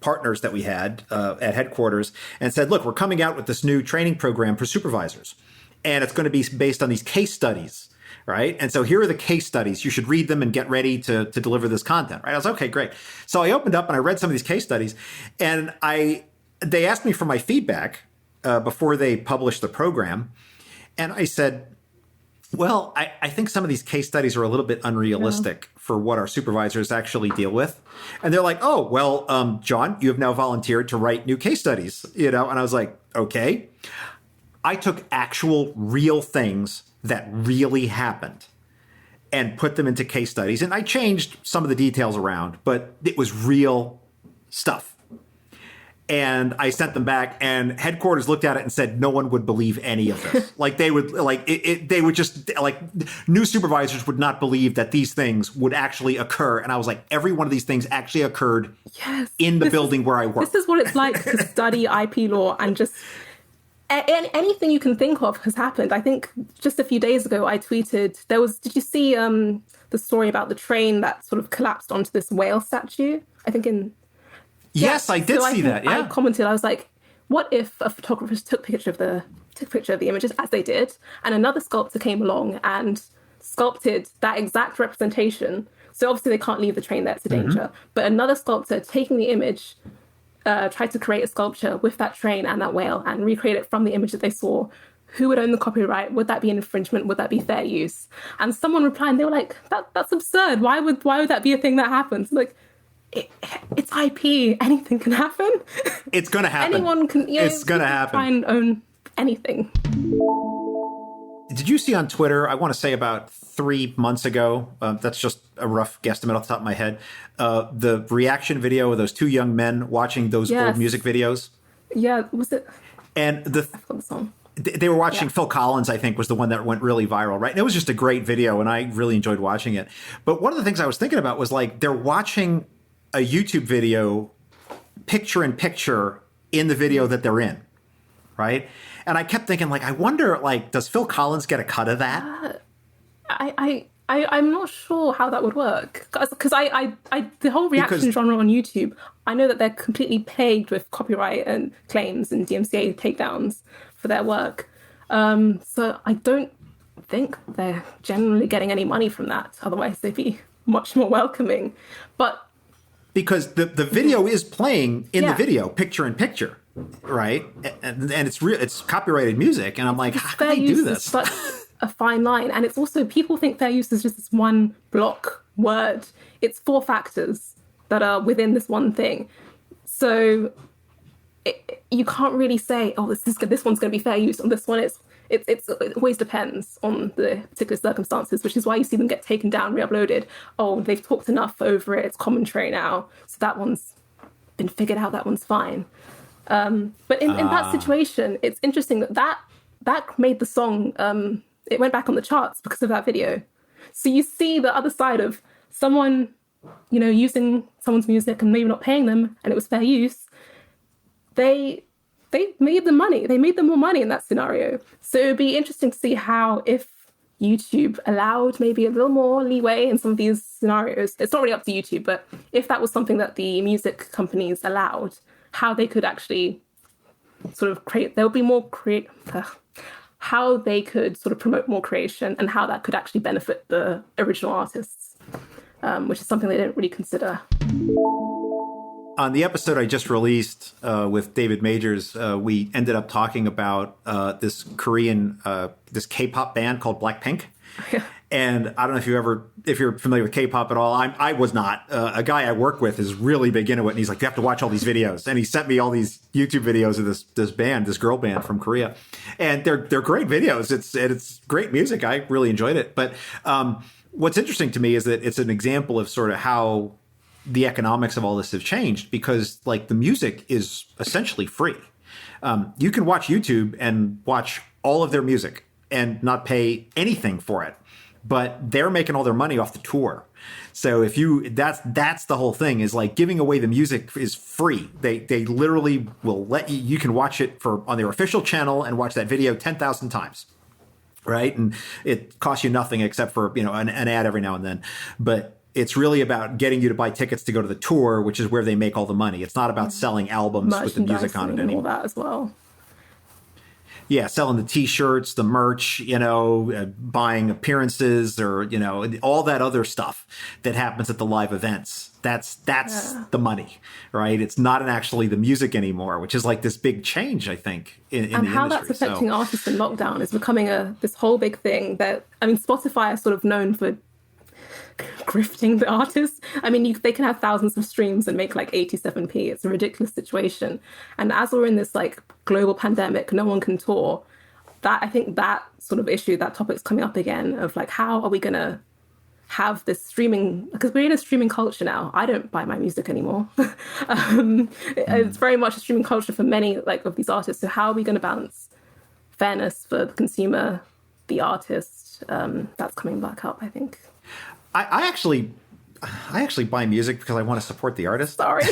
partners that we had at headquarters and said, look, we're coming out with this new training program for supervisors. And it's going to be based on these case studies, right? And so here are the case studies. You should read them and get ready to deliver this content, right? I was, okay, great. So I opened up and I read some of these case studies, and they asked me for my feedback before they published the program. And I said, well, I think some of these case studies are a little bit unrealistic for what our supervisors actually deal with. And they're like, oh, well, John, you have now volunteered to write new case studies, And I was like, okay. I took actual real things that really happened and put them into case studies. And I changed some of the details around, but it was real stuff. And I sent them back, and headquarters looked at it and said no one would believe any of this. They would just new supervisors would not believe that these things would actually occur. And I was like, every one of these things actually occurred in the building where I work. This is what it's like to study IP law, and just anything you can think of has happened. I think just a few days ago I tweeted, did you see the story about the train that sort of collapsed onto this whale statue? I think Yes, I did see that. Yeah. I commented, I was like, what if a photographer took a picture of the images as they did, and another sculptor came along and sculpted that exact representation. So obviously they can't leave the train there, it's a danger. But another sculptor taking the image, tried to create a sculpture with that train and that whale and recreate it from the image that they saw. Who would own the copyright? Would that be an infringement? Would that be fair use? And someone replied, and they were like, that's absurd. Why would that be a thing that happens? Like, it's IP. Anything can happen. It's going to happen. Anyone can. It's going to happen. Try and own anything. Did you see on Twitter? I want to say about 3 months ago. That's just a rough guesstimate off the top of my head. The reaction video of those two young men watching those old music videos. Yeah, was it? And I forgot the song. They were watching Phil Collins, I think, was the one that went really viral, right? And it was just a great video, and I really enjoyed watching it. But one of the things I was thinking about was they're watching a YouTube video picture in picture in the video that they're in, right? And I kept thinking, I wonder, does Phil Collins get a cut of that? I'm not sure how that would work, because the whole reaction genre on YouTube, I know that they're completely plagued with copyright and claims and DMCA takedowns for their work. So I don't think they're generally getting any money from that. Otherwise, they'd be much more welcoming. But because the video is playing in the video, picture in picture, right? And it's copyrighted music, and I'm like, how do they do this? It's such a fine line, and it's also, people think fair use is just this one block word. It's 4 factors that are within this one thing. So you can't really say, oh, this one's going to be fair use, and this one is. It always depends on the particular circumstances, which is why you see them get taken down, re-uploaded. Oh, they've talked enough over it. It's commentary now. So that one's been figured out. That one's fine. But in that situation, it's interesting that made the song, it went back on the charts because of that video. So you see the other side of someone, using someone's music and maybe not paying them, and it was fair use. They made them money. They made them more money in that scenario. So it would be interesting to see how, if YouTube allowed maybe a little more leeway in some of these scenarios, it's not really up to YouTube, but if that was something that the music companies allowed, how they could actually sort of there would be more how they could sort of promote more creation, and how that could actually benefit the original artists, which is something they didn't really consider. On the episode I just released with David Majors, we ended up talking about this Korean, this K-pop band called Blackpink. Yeah. And I don't know if you're familiar with K-pop at all. I was not. A guy I work with is really big into it, and he's like, you have to watch all these videos. And he sent me all these YouTube videos of this girl band from Korea, and they're great videos. It's great music. I really enjoyed it. But what's interesting to me is that it's an example of sort of how the economics of all this have changed, because like the music is essentially free. You can watch YouTube and watch all of their music and not pay anything for it, but they're making all their money off the tour. So if that's the whole thing, is like giving away the music is free. They literally will let you can watch it on their official channel and watch that video 10,000 times. Right. And it costs you nothing except for, an ad every now and then. But it's really about getting you to buy tickets to go to the tour, which is where they make all the money. It's not about selling albums with the music on it anymore. All that as well. Yeah, selling the T-shirts, the merch, buying appearances, or all that other stuff that happens at the live events. That's the money, right? It's not actually the music anymore, which is like this big change, I think, in the industry. And how that's affecting artists in lockdown is becoming this whole big thing. Spotify is sort of known for grifting the artists. They can have thousands of streams and make like 87p. It's a ridiculous situation. And as we're in this like global pandemic, no one can tour. I think that sort of issue, that topic's coming up again, of like, how are we going to have this streaming? Because we're in a streaming culture now. I don't buy my music anymore. It's very much a streaming culture for many of these artists. So how are we going to balance fairness for the consumer, the artist? That's coming back up, I think. I actually buy music because I want to support the artist. Sorry.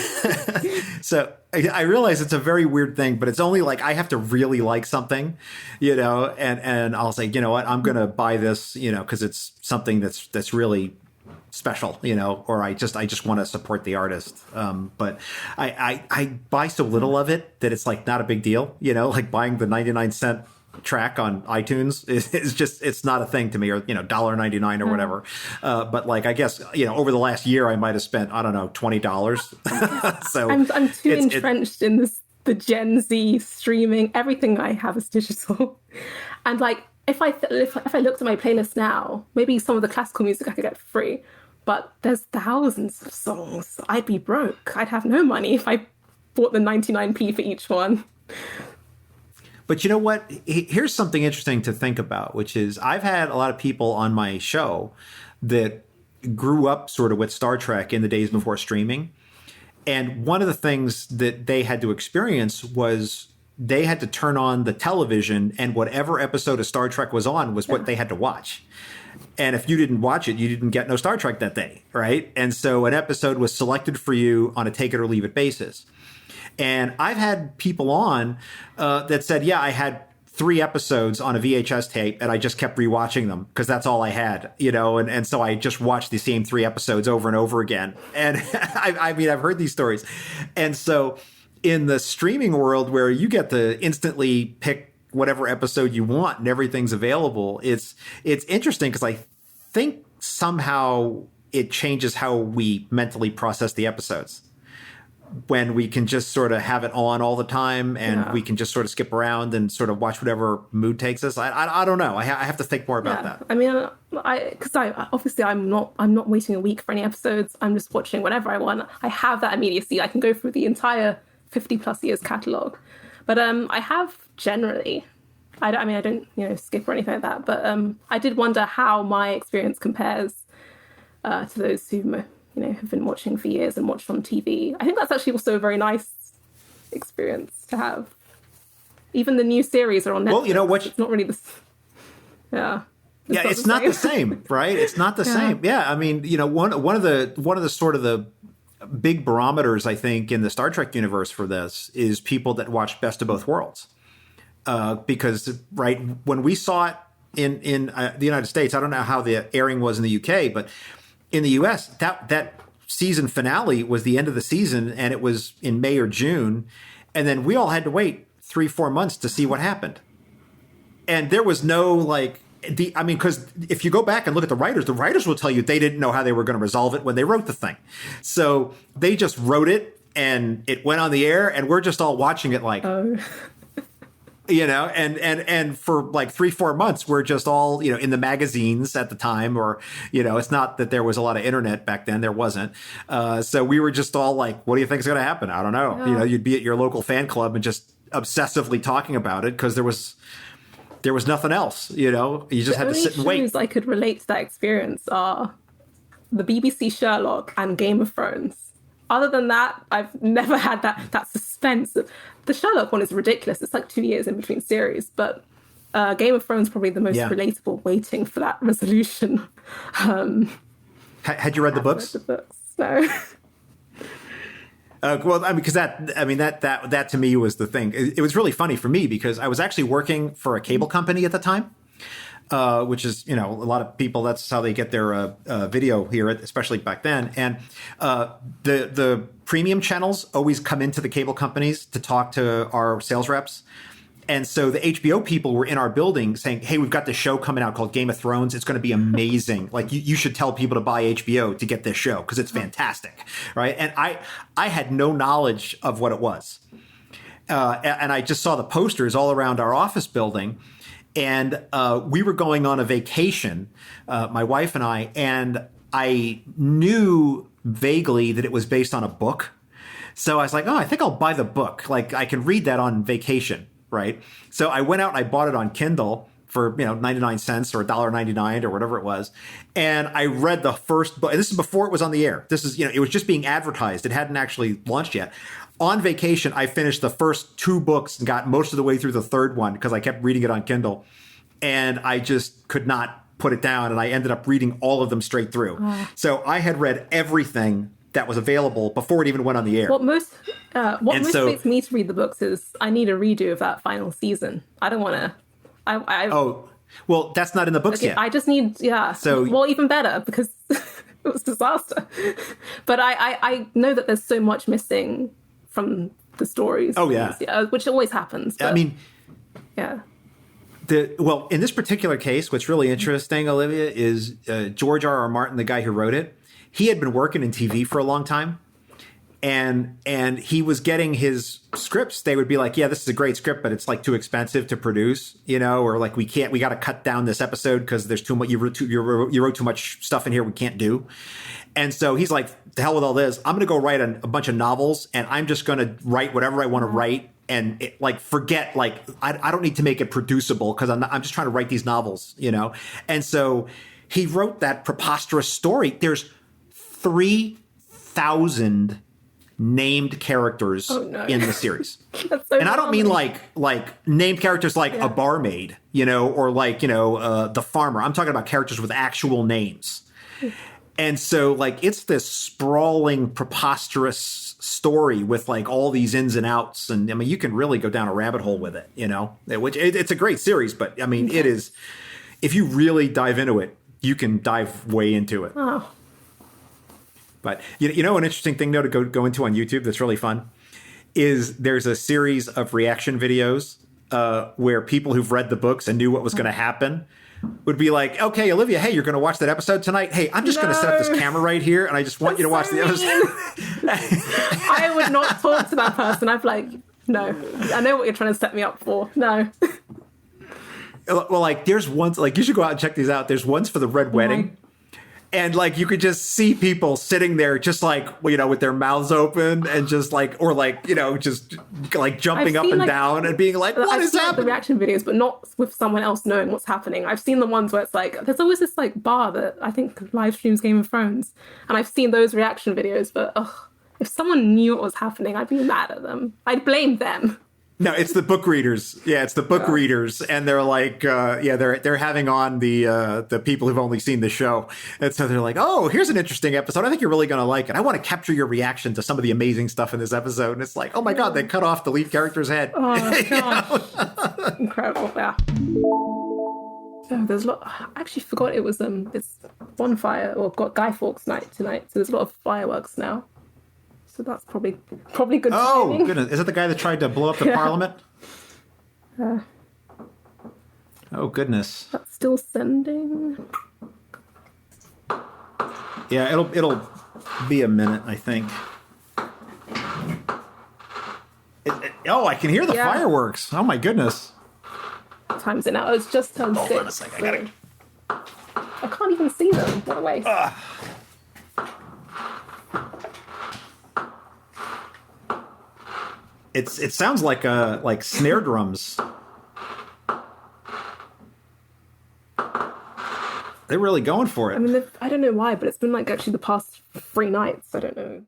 So I realize it's a very weird thing, but it's only like I have to really like something, and I'll say, you know what, I'm going to buy this, because it's something that's really special, or I just want to support the artist. But I buy so little of it that it's like not a big deal, like buying the 99-cent track on iTunes is just, it's not a thing to me, or $1.99 or whatever. But like, I guess over the last year I might have spent, I don't know, $20. So I'm too entrenched in the Gen Z streaming. Everything I have is digital, and like if I looked at my playlist now, maybe some of the classical music I could get for free, but there's thousands of songs. I'd be broke. I'd have no money if I bought the 99p for each one. But you know what? Here's something interesting to think about, which is I've had a lot of people on my show that grew up sort of with Star Trek in the days before streaming. And one of the things that they had to experience was they had to turn on the television, and whatever episode of Star Trek was on was what they had to watch. And if you didn't watch it, you didn't get no Star Trek that day, right? And so an episode was selected for you on a take it or leave it basis. And I've had people on that said, yeah, I had 3 episodes on a VHS tape and I just kept rewatching them because that's all I had, and so I just watched the same 3 episodes over and over again. And I've heard these stories. And so in the streaming world, where you get to instantly pick whatever episode you want and everything's available, it's interesting because I think somehow it changes how we mentally process the episodes, when we can just sort of have it on all the time, and we can just sort of skip around and sort of watch whatever mood takes us. I don't know. I have to think more about that. I'm not waiting a week for any episodes. I'm just watching whatever I want. I have that immediacy. I can go through the entire 50 plus years catalog. But I have generally, I don't skip or anything like that. But I did wonder how my experience compares to those who have been watching for years and watched on TV. I think that's actually also a very nice experience to have. Even the new series are on Netflix. Well, it's not really it's not the same, right? It's not the same. Yeah, one of the sort of the big barometers, I think, in the Star Trek universe for this is people that watch Best of Both Worlds. Because, right, when we saw it in the United States, I don't know how the airing was in the UK, but in the US, that season finale was the end of the season, and it was in May or June. And then we all had to wait 3-4 months to see what happened. And there was no because if you go back and look at the writers will tell you they didn't know how they were going to resolve it when they wrote the thing. So they just wrote it and it went on the air, and we're just all watching it like, and for like 3-4 months, we're just all, in the magazines at the time, or, it's not that there was a lot of internet back then. There wasn't. So we were just all like, what do you think is going to happen? I don't know. Yeah. You'd be at your local fan club and just obsessively talking about it because there was there was nothing else, you know? You just had to sit and wait. The only shows I could relate to that experience are the BBC Sherlock and Game of Thrones. Other than that, I've never had that suspense. The Sherlock one is ridiculous. It's like 2 years in between series, but Game of Thrones is probably the most relatable, waiting for that resolution. Had you read the books? Read the books, no. Well, I mean, because that to me was the thing. It was really funny for me because I was actually working for a cable company at the time, which is, you know, a lot of people, that's how they get their video here, especially back then. And the premium channels always come into the cable companies to talk to our sales reps. And so the HBO people were in our building saying, hey, we've got this show coming out called Game of Thrones. It's going to be amazing. Like, you should tell people to buy HBO to get this show because it's fantastic, right? And I had no knowledge of what it was. And I just saw the posters all around our office building. And we were going on a vacation, my wife and I knew vaguely that it was based on a book. So I was like, oh, I think I'll buy the book. Like, I can read that on vacation. Right. So I went out and I bought it on Kindle for, 99 cents or $1.99 or whatever it was. And I read the first book. And this is before it was on the air. This is, it was just being advertised. It hadn't actually launched yet. On vacation, I finished the first 2 books and got most of the way through the third one because I kept reading it on Kindle. And I just could not put it down. And I ended up reading all of them straight through. So I had read everything that was available before it even went on the air. What motivates me to read the books is I need a redo of that final season. I don't want to. Oh, well, that's not in the books yet. I just need, So, well, even better because it was a disaster. But I know that there's so much missing from the stories. Oh yeah, which always happens. But, I mean, yeah. Well, in this particular case, what's really interesting, Olivia, is George R.R. Martin, the guy who wrote it. He had been working in TV for a long time, and he was getting his scripts. They would be like, yeah, this is a great script, but it's like too expensive to produce, or like we got to cut down this episode because there's too much, you wrote too much stuff in here we can't do. And so he's like, the hell with all this. I'm going to go write a bunch of novels and I'm just going to write whatever I want to write. And forget, I don't need to make it producible because I'm just trying to write these novels, And so he wrote that preposterous story. There's 3,000 named characters in the series. That's so and I don't mean like named characters like a barmaid, or the farmer. I'm talking about characters with actual names. And so it's this sprawling, preposterous story with all these ins and outs. And I mean, you can really go down a rabbit hole with it, which it's a great series. But I mean, it is, if you really dive into it, you can dive way into it. Oh. But an interesting thing, though, to go into on YouTube that's really fun is there's a series of reaction videos where people who've read the books and knew what was going to happen would be like, okay, Olivia, hey, you're going to watch that episode tonight? Hey, I'm just going to set up this camera right here, and I just want you to watch the episode. I would not talk to that person. I'd be like, no, I know what you're trying to set me up for. No. Well, there's ones, you should go out and check these out. There's ones for the Red Wedding. And you could just see people sitting there just with their mouths open and just just jumping up and down and being like, what is happening? The reaction videos, but not with someone else knowing what's happening. I've seen the ones where it's there's always this bar that I think live streams Game of Thrones. And I've seen those reaction videos, but if someone knew what was happening, I'd be mad at them. I'd blame them. No, it's the book readers. Yeah, it's the book readers, and they're they're having on the people who've only seen the show, and so they're like, oh, here's an interesting episode. I think you're really going to like it. I want to capture your reaation to some of the amazing stuff in this episode. And it's like, oh my god, they cut off the lead character's head. Oh god, incredible! Yeah. There's a lot. I actually forgot it was it's bonfire or Guy Fawkes night tonight. So there's a lot of fireworks now. So that's probably good. Oh, timing. Goodness. Is it the guy that tried to blow up the Parliament? Oh, goodness. That's still sending. Yeah, it'll be a minute, I think. I can hear the fireworks. Oh, my goodness. What time is it now? It's just turned 6. Hold on a second. I can't even see them. What a waste. It sounds like snare drums. They're really going for it. I mean, I don't know why, but it's been like actually the past 3 nights. I don't know.